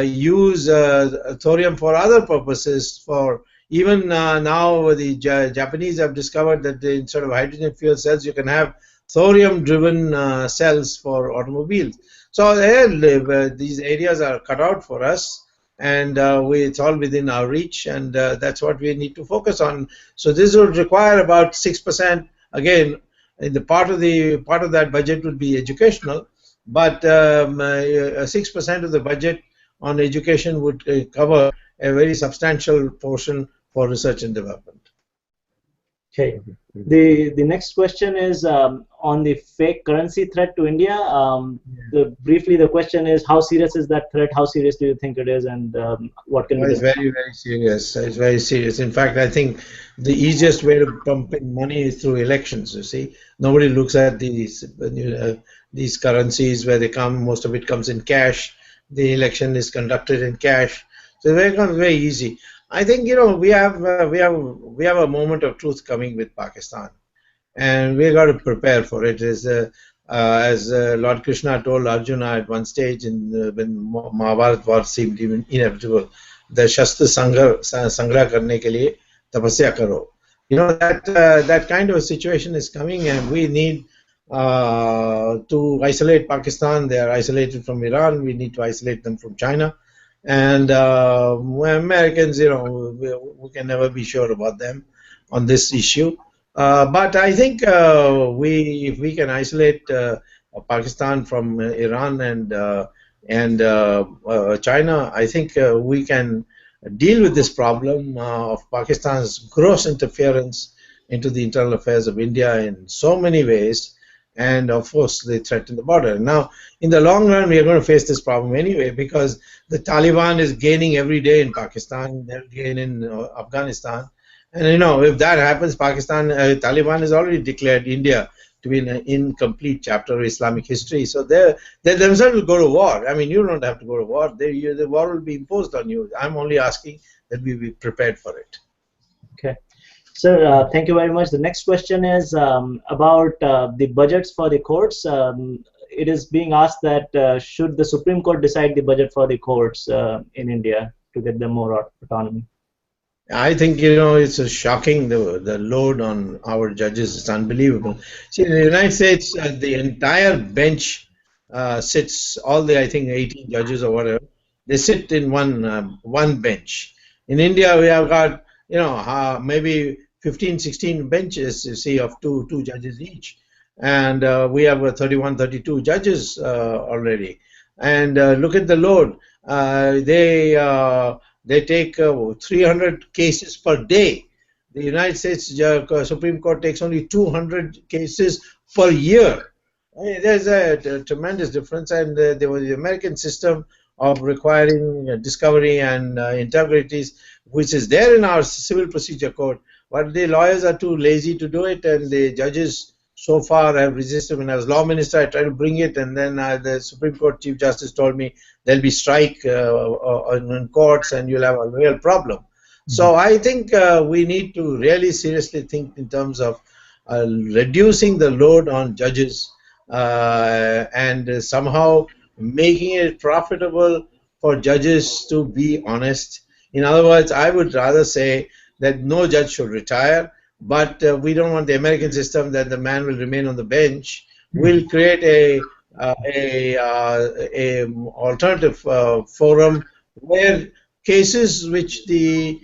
use thorium for other purposes. For even now, the Japanese have discovered that instead of hydrogen fuel cells, you can have thorium-driven cells for automobiles. So these areas are cut out for us, and it's all within our reach, and that's what we need to focus on. So this would require about 6%. Again, in the part of that budget would be educational. But 6% of the budget on education would cover a very substantial portion for research and development. Okay. The next question is on the fake currency threat to India. Briefly, the question is, how serious is that threat? How serious do you think it is, and what can we do? It's very, very serious. It's very serious. In fact, I think the easiest way to pump in money is through elections. You see, nobody looks at these currencies where they come. Most of it comes in cash. The election is conducted in cash, so it becomes very easy. I think we have a moment of truth coming with Pakistan, and we got to prepare for it. As Lord Krishna told Arjuna at one stage when Mahabharat war seemed even inevitable, the Shastra Sangra karne ke liye tapasya karo. That kind of a situation is coming, and we need to isolate Pakistan. They are isolated from Iran. We need to isolate them from China. And Americans, we can never be sure about them on this issue. But I think if we can isolate Pakistan from Iran and China, I think we can deal with this problem of Pakistan's gross interference into the internal affairs of India in so many ways, and of course they threaten the border. Now, in the long run, we are going to face this problem anyway, because the Taliban is gaining every day in Pakistan, they'll gain in Afghanistan, and if that happens, Taliban has already declared India to be an incomplete chapter of Islamic history. So they themselves will go to war. I mean, you don't have to go to war. The war will be imposed on you. I'm only asking that we be prepared for it. Okay. Sir, thank you very much. The next question is about the budgets for the courts. It is being asked that should the Supreme Court decide the budget for the courts in India to get them more autonomy? I think it's shocking, the load on our judges. It's unbelievable. See, in the United States, the entire bench sits, all the, I think, 18 judges or whatever, they sit in one bench. In India, we have got maybe 15, 16 benches, you see, of two judges each, and we have 31, 32 judges already. And look at the load. They take 300 cases per day. The United States Supreme Court takes only 200 cases per year. I mean, there's a tremendous difference, and there was the American system of requiring discovery and integrities, which is there in our civil procedure code, but the lawyers are too lazy to do it, and the judges so far have resisted. When I was law minister, I tried to bring it, and then the Supreme Court Chief Justice told me there'll be strike in courts and you'll have a real problem. So I think we need to really seriously think in terms of reducing the load on judges and somehow making it profitable for judges to be honest. In other words, I would rather say that no judge should retire, but we don't want the American system that the man will remain on the bench. We'll create a alternative forum where cases which the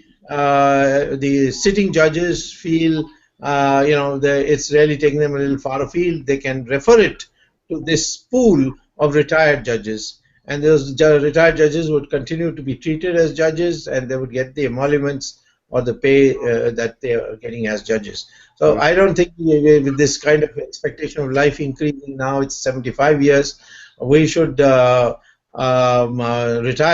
sitting judges feel it's really taking them a little far afield, they can refer it to this pool of retired judges, and those retired judges would continue to be treated as judges, and they would get the emoluments or the pay that they are getting as judges. So I don't think with this kind of expectation of life increasing, now it's 75 years, we should retire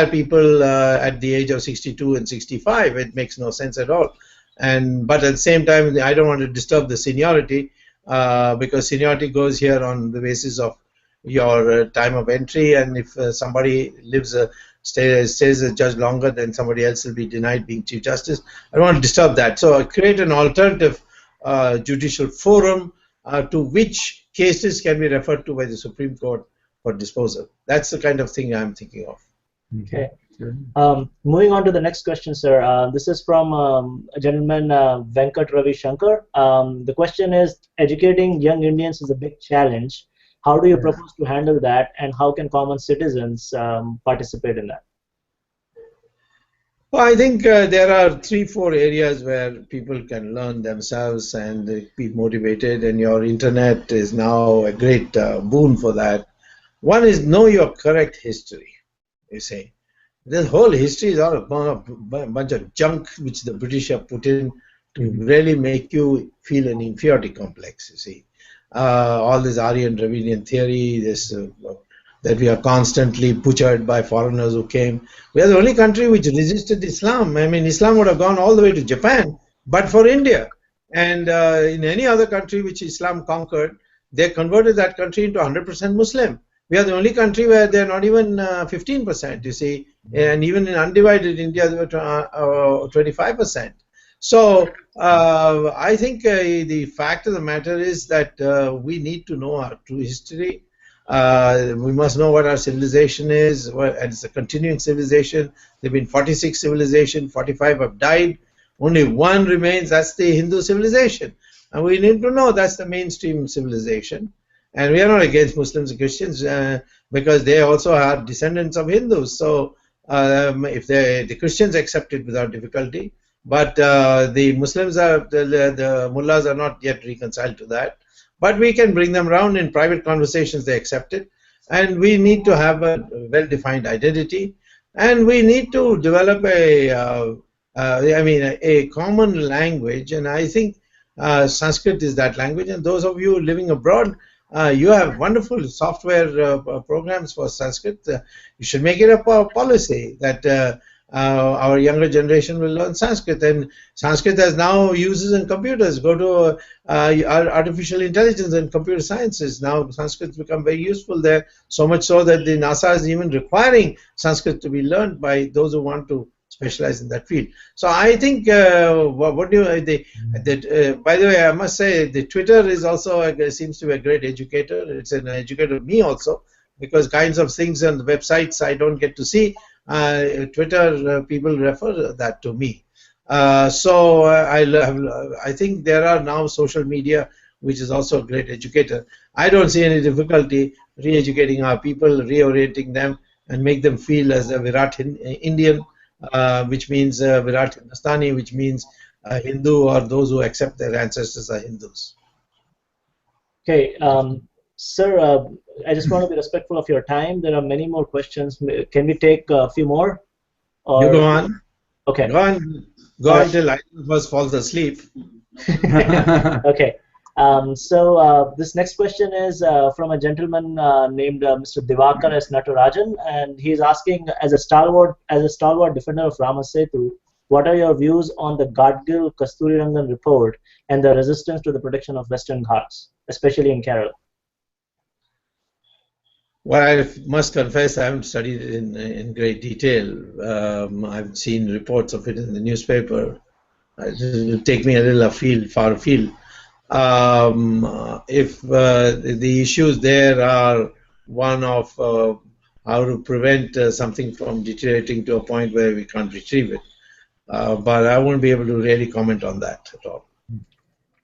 people at the age of 62 and 65. It makes no sense at all. But at the same time, I don't want to disturb the seniority because seniority goes here on the basis of your time of entry, and if somebody stays a judge longer, then somebody else will be denied being Chief Justice. I don't want to disturb that. So create an alternative judicial forum to which cases can be referred to by the Supreme Court for disposal. That's the kind of thing I'm thinking of. Okay. Moving on to the next question, sir. This is from a gentleman, Venkat Ravi Shankar. The question is, educating young Indians is a big challenge. How do you propose to handle that, and how can common citizens participate in that? Well, I think there are 3-4 areas where people can learn themselves and be motivated, and your internet is now a great boon for that. One is know your correct history, you see. This whole history is all a bunch of junk which the British have put in to really make you feel an inferiority complex, you see. All this Aryan Dravidian theory, this that we are constantly butchered by foreigners who came. We are the only country which resisted Islam. I mean, Islam would have gone all the way to Japan, but for India. And in any other country which Islam conquered, they converted that country into 100% Muslim. We are the only country where they're not even 15%, you see. And even in undivided India, they were 25%. So I think the fact of the matter is that we need to know our true history. We must know what our civilization is, and it's a continuing civilization. There have been 46 civilizations, 45 have died. Only one remains, that's the Hindu civilization. And we need to know that's the mainstream civilization. And we are not against Muslims and Christians because they also are descendants of Hindus. So if the Christians accept it without difficulty, but the Muslims the mullahs are not yet reconciled to that. But we can bring them around in private conversations. They accept it, and we need to have a well-defined identity, and we need to develop a common language. And I think Sanskrit is that language. And those of you living abroad, you have wonderful software programs for Sanskrit. You should make it a policy that our younger generation will learn Sanskrit. And Sanskrit has now uses in computers. Go to artificial intelligence and computer sciences. Now Sanskrit has become very useful there, so much so that the NASA is even requiring Sanskrit to be learned by those who want to specialize in that field. So I think by the way, I must say the Twitter is also seems to be a great educator. It's an educator of me also, because kinds of things on the websites I don't get to see. Twitter people refer that to me. So I think there are now social media, which is also a great educator. I don't see any difficulty re-educating our people, reorienting them, and make them feel as a Virat Indian, which means Virat Hindustani, which means Hindu, or those who accept their ancestors are Hindus. Okay, sir, I just want to be respectful of your time. There are many more questions. Can we take a few more? Or... You go on. Okay. Go on till I first falls asleep. Okay. So this next question is from a gentleman named Mr. Divakar S. Natarajan, and he's asking, as a stalwart defender of Rama Setu, what are your views on the Gadgil-Kasturirangan report and the resistance to the protection of Western Ghats, especially in Kerala? Well, I must confess I haven't studied it in great detail. I've seen reports of it in the newspaper. It will take me a little far afield. If the issues there are one of how to prevent something from deteriorating to a point where we can't retrieve it, but I won't be able to really comment on that at all.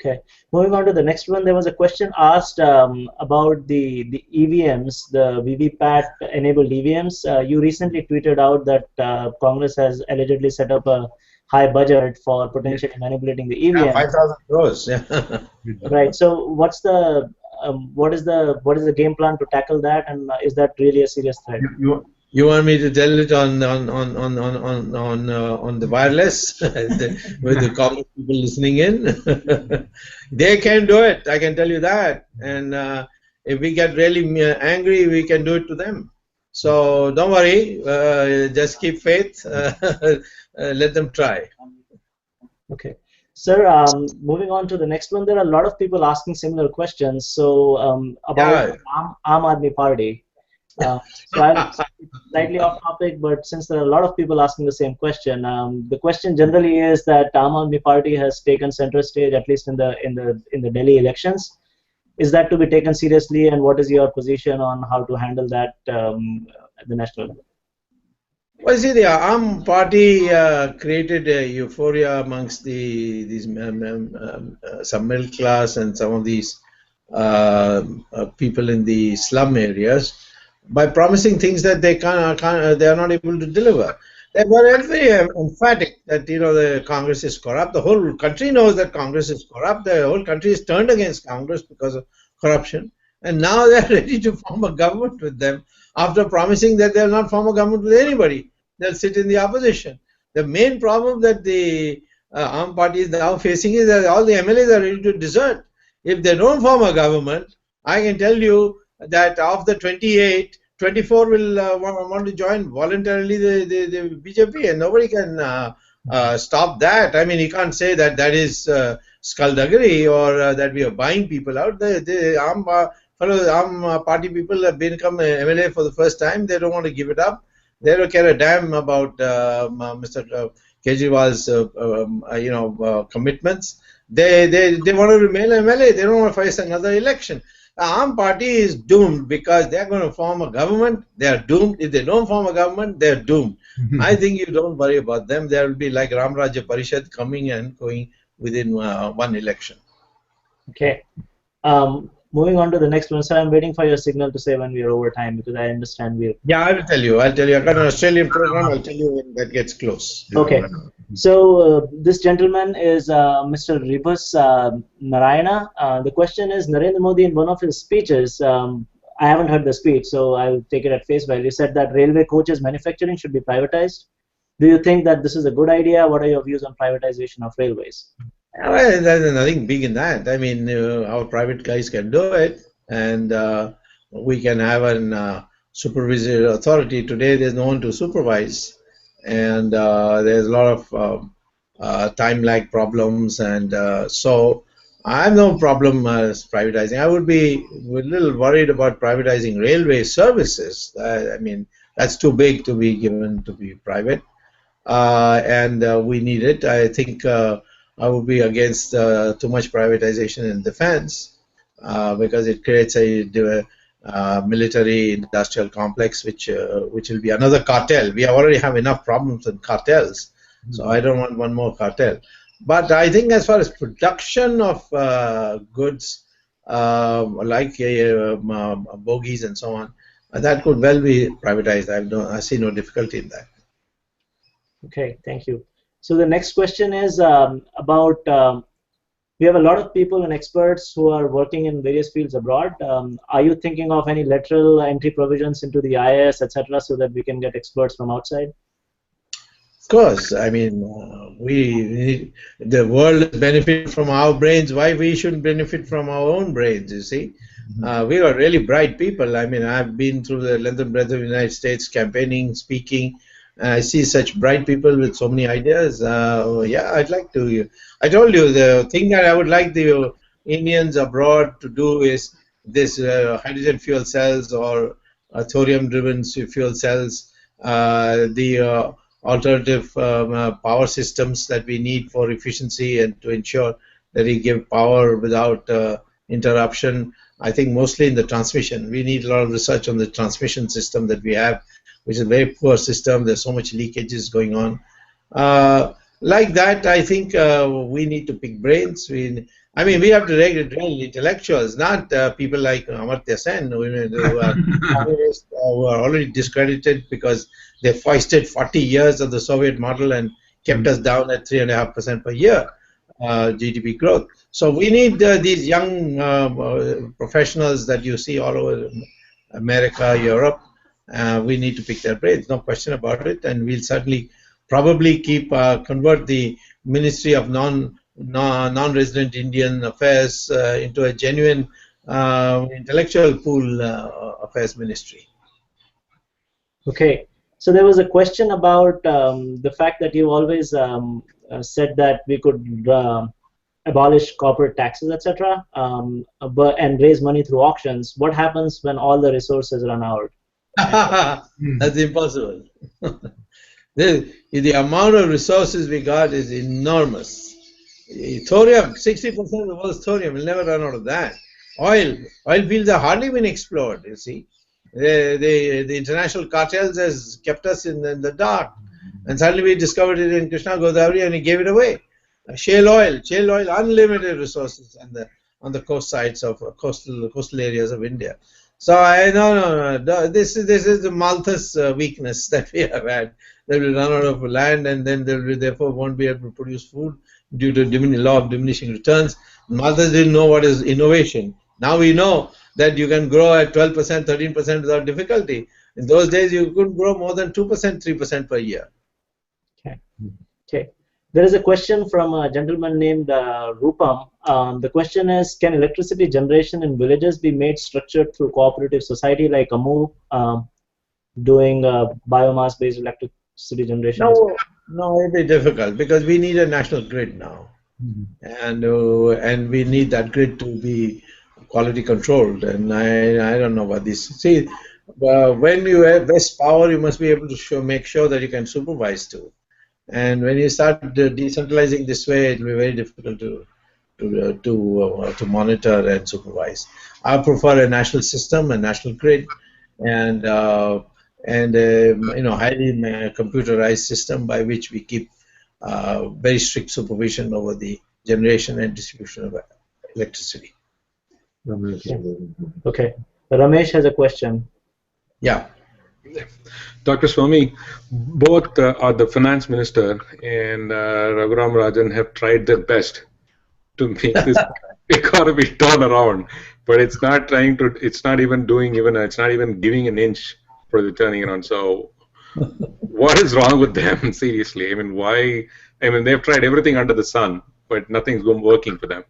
Okay, moving on to the next one, there was a question asked about the EVMs, the VVPAT enabled EVMs. You recently tweeted out that Congress has allegedly set up a high budget for potentially manipulating the EVMs. Yeah, 5,000 crores. Yeah. Right. So what's the what is the game plan to tackle that, and is that really a serious threat? You want me to tell it on the wireless with the Congress people listening in? They can do it. I can tell you that. And if we get really angry, we can do it to them. So don't worry. Just keep faith. Let them try. Okay. Sir, moving on to the next one, there are a lot of people asking similar questions. So about Aam Aadmi Party. So I'm slightly off topic, but since there are a lot of people asking the same question, the question generally is that Aam Aadmi Party has taken center stage, at least in the Delhi elections. Is that to be taken seriously, and what is your position on how to handle that at the national level? Well, see, the Aam Party created a euphoria amongst these some middle class and some of these people in the slum areas by promising things that they are not able to deliver. They were very emphatic that the Congress is corrupt. The whole country knows that Congress is corrupt. The whole country is turned against Congress because of corruption, and now they are ready to form a government with them after promising that they will not form a government with anybody. They'll sit in the opposition. The main problem that the Aam Party is now facing is that all the MLAs are ready to desert. If they don't form a government, I can tell you that of the 28, 24 will want to join voluntarily the BJP, and nobody can stop that. I mean, you can't say that that is skullduggery or that we are buying people out. The Aam Party people have become MLA for the first time. They don't want to give it up. They don't care a damn about Mr. Kejriwal's commitments. They want to remain MLA. They don't want to face another election. The Aam Party is doomed because they are going to form a government. They are doomed. If they don't form a government, they are doomed. I think you don't worry about them. There will be like Ram Rajya Parishad coming and going within one election. Okay. moving on to the next one. Sir, I'm waiting for your signal to say when we are over time, because I understand we're... Yeah, I will tell you. I'll tell you. I got an Australian program. I'll tell you when that gets close. Okay. So this gentleman is Mr. Ribus Narayana. The question is, Narendra Modi in one of his speeches, I haven't heard the speech, so I'll take it at face value, said that railway coaches manufacturing should be privatized. Do you think that this is a good idea? What are your views on privatization of railways? Well, there's nothing big in that. I mean, our private guys can do it, and we can have an supervisory authority. Today, there's no one to supervise, and there's a lot of time lag problems, and so I have no problem privatizing. I would be a little worried about privatizing railway services. I mean, that's too big to be given to be private, and we need it. I think I would be against too much privatization in defense because it creates a military industrial complex, which will be another cartel. We already have enough problems with cartels, so I don't want one more cartel. But I think as far as production of goods like bogies and so on, that could well be privatized. I see no difficulty in that. Okay, thank you. So the next question is about, we have a lot of people and experts who are working in various fields abroad. Are you thinking of any lateral entry provisions into the IIS, etc., so that we can get experts from outside? Of course. I mean, the world benefits from our brains. Why we shouldn't benefit from our own brains, you see? We are really bright people. I mean, I've been through the length and breadth of the United States campaigning, speaking. I see such bright people with so many ideas. Yeah, I'd like to. I told you the thing that I would like the Indians abroad to do is this hydrogen fuel cells or thorium-driven fuel cells, the alternative power systems that we need for efficiency and to ensure that we give power without interruption. I think mostly in the transmission. We need a lot of research on the transmission system that we have, which is a very poor system. There's so much leakages going on. Like that, I think we need to pick brains. I mean, we have to train intellectuals, not people like Amartya Sen, who are communists, who are already discredited because they foisted 40 years of the Soviet model and kept us down at 3.5% per year GDP growth. So we need these young professionals that you see all over America, Europe. We need to pick their brains, no question about it, and we'll certainly probably convert the Ministry of Non-Resident Indian Affairs into a genuine intellectual pool affairs ministry. Okay, so there was a question about the fact that you always said that we could abolish corporate taxes, etc., and raise money through auctions. What happens when all the resources run out? That's impossible. The amount of resources we got is enormous. Thorium, 60% of the world's thorium, will never run out of that. Oil fields have hardly been explored, you see. The international cartels has kept us in the dark. And suddenly we discovered it in Krishna Godavari and we gave it away. Shale oil, unlimited resources on the coast sides of coastal areas of India. So no. This is the Malthus weakness that we have had. They will run out of land, and then they will therefore won't be able to produce food due to law of diminishing returns. Malthus didn't know what is innovation. Now we know that you can grow at 12%, 13% without difficulty. In those days, you couldn't grow more than 2%, 3% per year. Okay. There is a question from a gentleman named Rupam. The question is, can electricity generation in villages be made structured through cooperative society like Amul doing biomass-based electricity generation? No, it'll be difficult because we need a national grid now, and we need that grid to be quality controlled. And I don't know about this. See, when you have best power, you must be able to make sure that you can supervise too. And when you start decentralizing this way, it will be very difficult to monitor and supervise. I prefer a national system, a national grid, and highly computerized system by which we keep very strict supervision over the generation and distribution of electricity. Okay. Ramesh has a question. Yeah. Dr. Swamy, both the finance minister and Raghuram Rajan have tried their best to make this economy turn around, but it's not trying to. It's not even doing even. It's not even giving an inch for the turning around. So, what is wrong with them? Seriously, I mean, why? I mean, they've tried everything under the sun, but nothing's been working for them.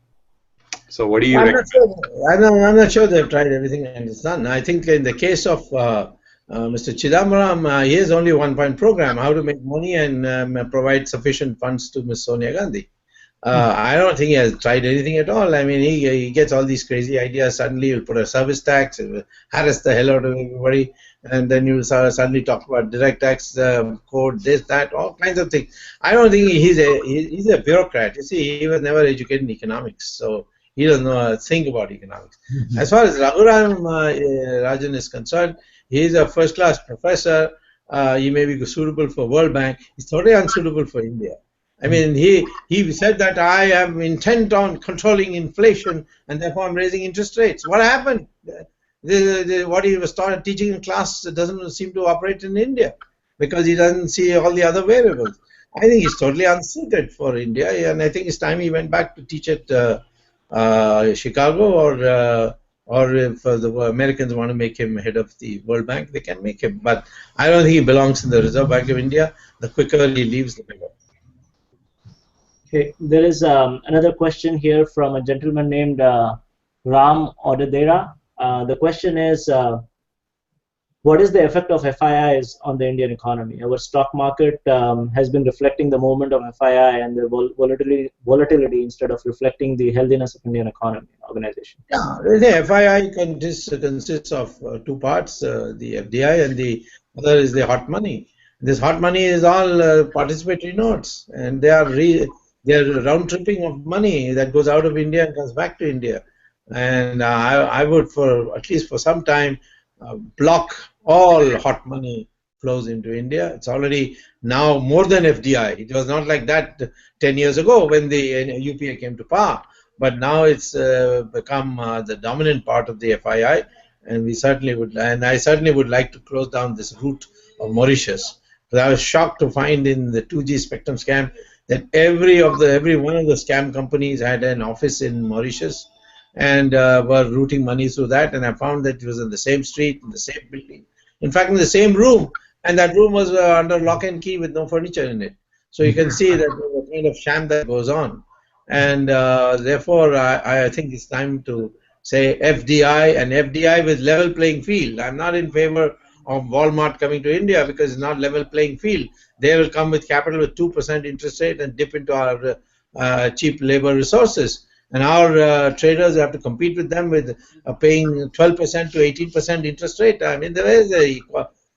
So, what do you I'm recommend? not sure. I'm not sure they've tried everything and it's done. I think in the case of Mr. Chidambaram, he has only one-point program: how to make money and provide sufficient funds to Ms. Sonia Gandhi. I don't think he has tried anything at all. I mean, he gets all these crazy ideas. Suddenly, he'll put a service tax, he'll harass the hell out of everybody, and then you'll suddenly talk about direct tax code, this, that, all kinds of things. I don't think he's a bureaucrat. You see, he was never educated in economics, so he doesn't know a thing about economics. As far as Raghuram Rajan is concerned, he is a first-class professor. He may be suitable for World Bank. He's totally unsuitable for India. I mean, he said that I am intent on controlling inflation and therefore I'm raising interest rates. What happened? What he was teaching in class doesn't seem to operate in India because he doesn't see all the other variables. I think he's totally unsuited for India, and I think it's time he went back to teach at Chicago, or if the Americans want to make him head of the World Bank, they can make him. But I don't think he belongs in the Reserve Bank of India. The quicker he leaves, the better. Okay, there is another question here from a gentleman named Ram Odedera. The question is, what is the effect of FIIs on the Indian economy? Our stock market has been reflecting the movement of FII and the volatility instead of reflecting the healthiness of Indian economy organization. Yeah, the FII consists of two parts, the FDI and the other is the hot money. This hot money is all participatory notes, and they are round tripping of money that goes out of India and comes back to India. And I would, for at least for some time, block all hot money flows into India. It's already now more than FDI. It was not like that 10 years ago when the UPA came to power, but now it's become the dominant part of the FII, and I certainly would like to close down this route of Mauritius. But I was shocked to find in the 2G spectrum scam that every one of the scam companies had an office in Mauritius and were routing money through that, and I found that it was in the same street, in the same building, in fact in the same room, and that room was under lock and key with no furniture in it. So you can see that the kind of sham that goes on, and therefore I think it's time to say FDI, and FDI with level playing field. I'm not in favor of Walmart coming to India because it's not level playing field. They will come with capital with 2% interest rate and dip into our cheap labor resources. And our traders have to compete with them with paying 12% to 18% interest rate. I mean, there is a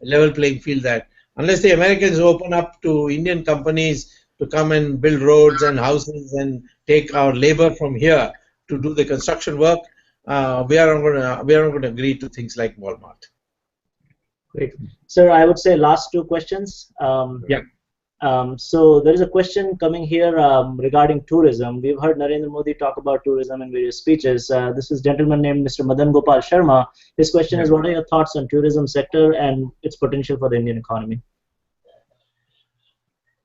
level playing field that unless the Americans open up to Indian companies to come and build roads and houses and take our labor from here to do the construction work, we are not going to agree to things like Walmart. Great. Sir, I would say last two questions. Yeah. So there is a question coming here regarding tourism. We've heard Narendra Modi talk about tourism in various speeches. This is a gentleman named Mr. Madan Gopal Sharma. His question is, what are your thoughts on tourism sector and its potential for the Indian economy?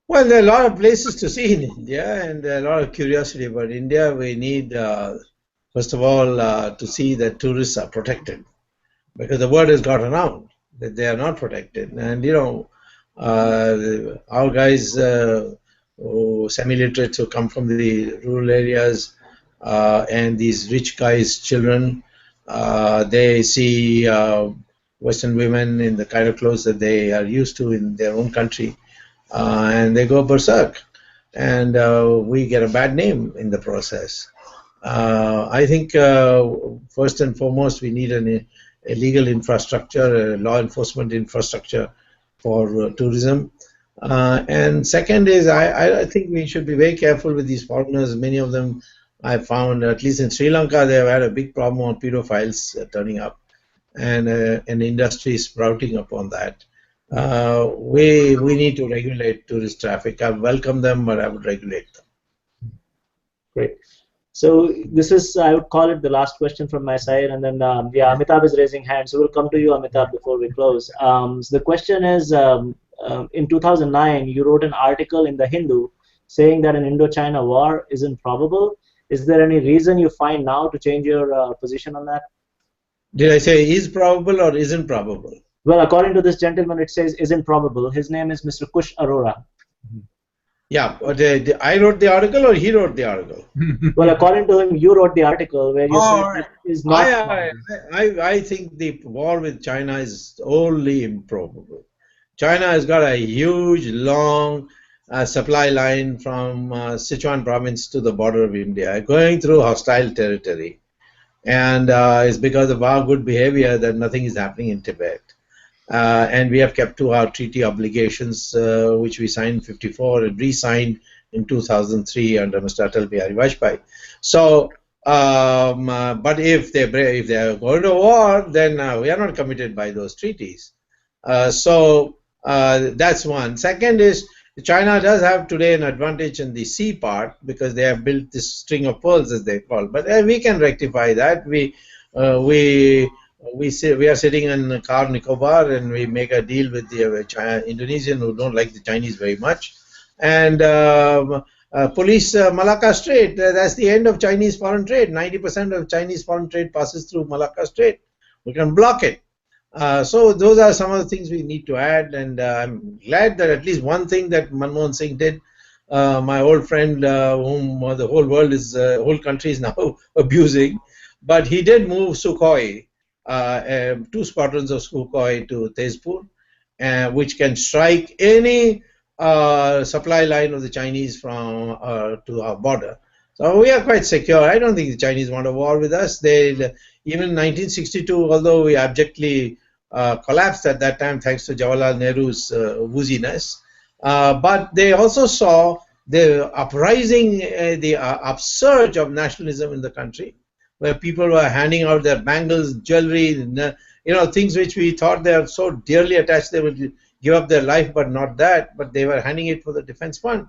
Well, there are a lot of places to see in India, and there are a lot of curiosity about India. We need, first of all, to see that tourists are protected, because the word has got around that they are not protected. And, you know, our guys, semi-literates who come from the rural areas, and these rich guys' children, they see Western women in the kind of clothes that they are used to in their own country, and they go berserk, and we get a bad name in the process. I think first and foremost we need a legal infrastructure, a law enforcement infrastructure for tourism, and second is I think we should be very careful with these foreigners. Many of them I found, at least in Sri Lanka, they've had a big problem on pedophiles turning up, and an industry sprouting upon that. We need to regulate tourist traffic. I welcome them, but I would regulate them. Great. So this is, I would call it the last question from my side, and then yeah, Amitabh is raising hand, so we'll come to you, Amitabh, before we close. So the question is, in 2009, you wrote an article in the Hindu saying that an Indo-China war isn't probable. Is there any reason you find now to change your position on that? Did I say is probable or isn't probable? Well, according to this gentleman, it says isn't probable. His name is Mr. Kush Arora. Yeah, but I wrote the article or he wrote the article? Well, according to him, you wrote the article where you said it is not. I think the war with China is wholly improbable. China has got a huge, long supply line from Sichuan province to the border of India, going through hostile territory. And it's because of our good behavior that nothing is happening in Tibet. And we have kept to our treaty obligations, which we signed in '54 and re-signed in 2003 under Mr. Atal Bihari Vajpayee. So, but if they are going to war, then we are not committed by those treaties. So that's one. Second is China does have today an advantage in the sea part because they have built this string of pearls, as they call. But we can rectify that. We are sitting in Car Nicobar and we make a deal with the Indonesian who don't like the Chinese very much, and police Malacca Strait. That's the end of Chinese foreign trade. 90% of Chinese foreign trade passes through Malacca Strait. We can block it. So those are some of the things we need to add, and I'm glad that at least one thing that Manmohan Singh did, my old friend whom the whole world is, whole country is now abusing, but he did move Sukhoi, 2 squadrons of Sukhoi to Tezpur, which can strike any supply line of the Chinese from to our border. So we are quite secure. I don't think the Chinese want a war with us. Even in 1962, although we abjectly collapsed at that time thanks to Jawaharlal Nehru's wooziness, but they also saw the uprising, the upsurge of nationalism in the country, where people were handing out their bangles, jewelry, things which we thought they are so dearly attached they would give up their life, but not that. But they were handing it for the defense fund.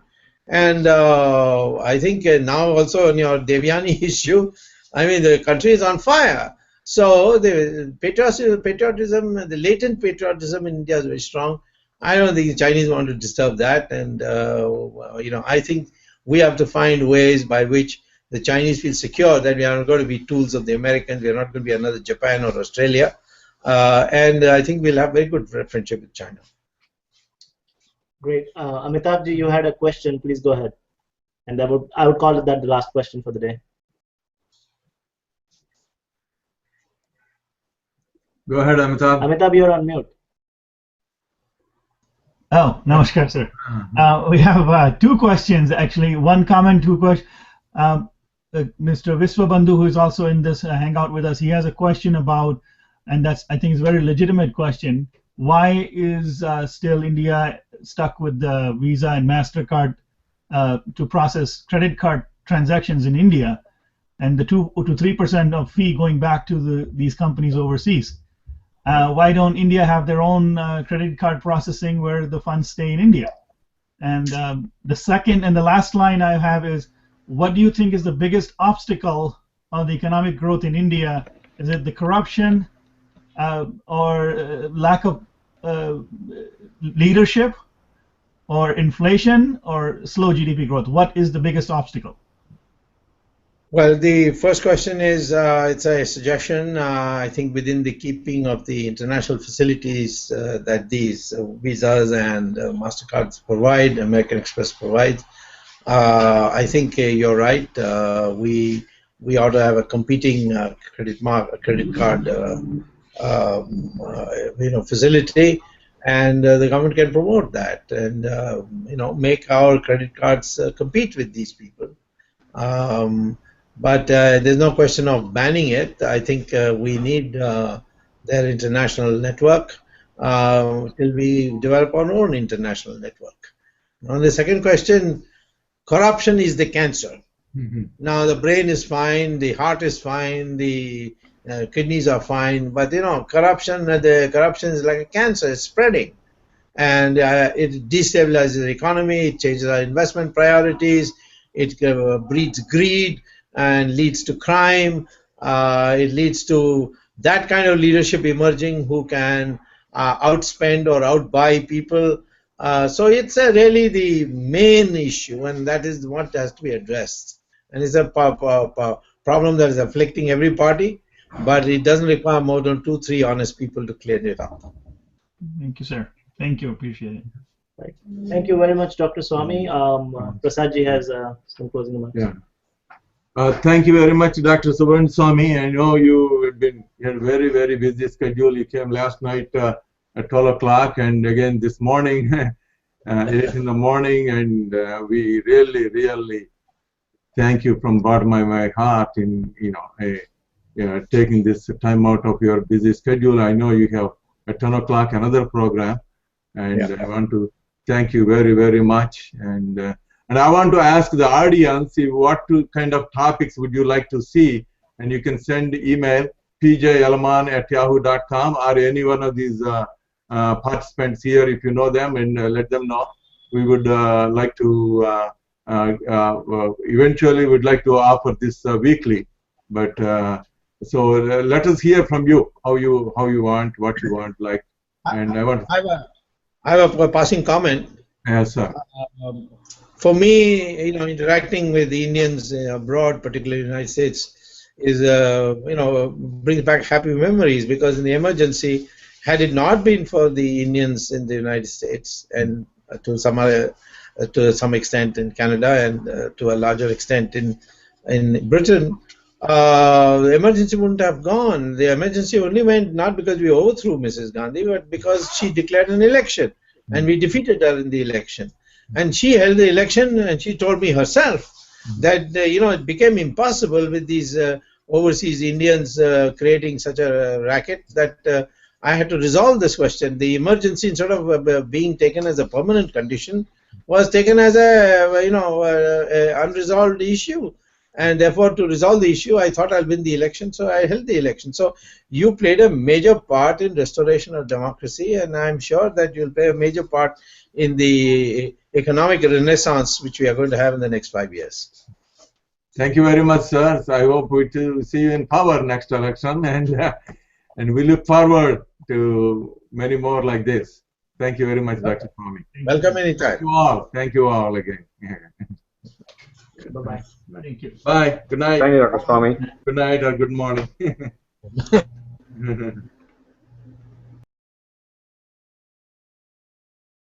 And I think now also on your Devyani issue, I mean, the country is on fire. So the patriotism, the latent patriotism in India is very strong. I don't think the Chinese want to disturb that. And, I think we have to find ways by which the Chinese feel secure that we are not going to be tools of the Americans. We are not going to be another Japan or Australia. And I think we'll have very good friendship with China. Great. Amitabh ji, you had a question. Please go ahead. And I would call that the last question for the day. Go ahead, Amitabh. Amitabh, you're on mute. Oh, namaskar, sir. We have 2 questions, actually. 1 comment, 2 questions. Mr. Viswabandhu, who is also in this hangout with us, he has a question about, and that's, I think, is a very legitimate question. Why is still India stuck with the Visa and MasterCard to process credit card transactions in India, and the 2 to 3% of fee going back to these companies overseas? Why don't India have their own credit card processing where the funds stay in India? And the second and the last line I have is, what do you think is the biggest obstacle on the economic growth in India? Is it the corruption or lack of leadership, or inflation, or slow GDP growth? What is the biggest obstacle? Well, the first question is, it's a suggestion, I think within the keeping of the international facilities that these Visas and MasterCards provide, American Express provides. I think you're right. We ought to have a competing credit card facility, and the government can promote that and make our credit cards compete with these people. But there's no question of banning it. I think we need their international network till we develop our own international network. On the second question, corruption is the cancer. Now the brain is fine, the heart is fine, the kidneys are fine, but corruption is like a cancer. It's spreading, and it destabilizes the economy. It changes our investment priorities. It breeds greed. and leads to crime. It leads to that kind of leadership emerging who can outspend or outbuy people. So it's really the main issue, and that is what has to be addressed. And it's a problem that is afflicting every party, but it doesn't require more than 2-3 honest people to clear it up. Thank you, sir. Thank you. Appreciate it. Right. Thank you very much, Dr. Swamy. Prasadji has some closing remarks. Yeah. Thank you very much, Dr. Subramanian Swamy. I know you had a very, very busy schedule. You came last night at 12 o'clock, and again this morning, 8 in the morning, and we really, really thank you from the bottom of my heart in taking this time out of your busy schedule. I know you have at 10 o'clock another program, and I want to thank you very, very much. And I want to ask the audience what kind of topics would you like to see, and you can send email pjalman@yahoo.com or any one of these participants here if you know them, and let them know. We would like to eventually would like to offer this weekly, but so let us hear from you how you want, what you want, like. And I have a passing comment. Yes, sir. For me, interacting with the Indians abroad, particularly in the United States, is brings back happy memories, because in the emergency, had it not been for the Indians in the United States and to some extent in Canada and to a larger extent in Britain, the emergency wouldn't have gone. The emergency only went not because we overthrew Mrs. Gandhi, but because she declared an election, and we defeated her in the election. And she held the election, and she told me herself that it became impossible with these overseas Indians creating such a racket that I had to resolve this question. The emergency, instead of being taken as a permanent condition, was taken as a unresolved issue. And therefore, to resolve the issue, I thought I'll win the election, so I held the election. So you played a major part in restoration of democracy, and I'm sure that you'll play a major part in the economic renaissance which we are going to have in the next 5 years. Thank you very much, sir. I hope we to see you in power next election, and we look forward to many more like this. Thank you very much, Dr. Swamy. Welcome anytime. Thank you all. Thank you all again. Bye-bye. Thank you. Bye. Good night. Thank you, Dr. Swamy. Good night or good morning.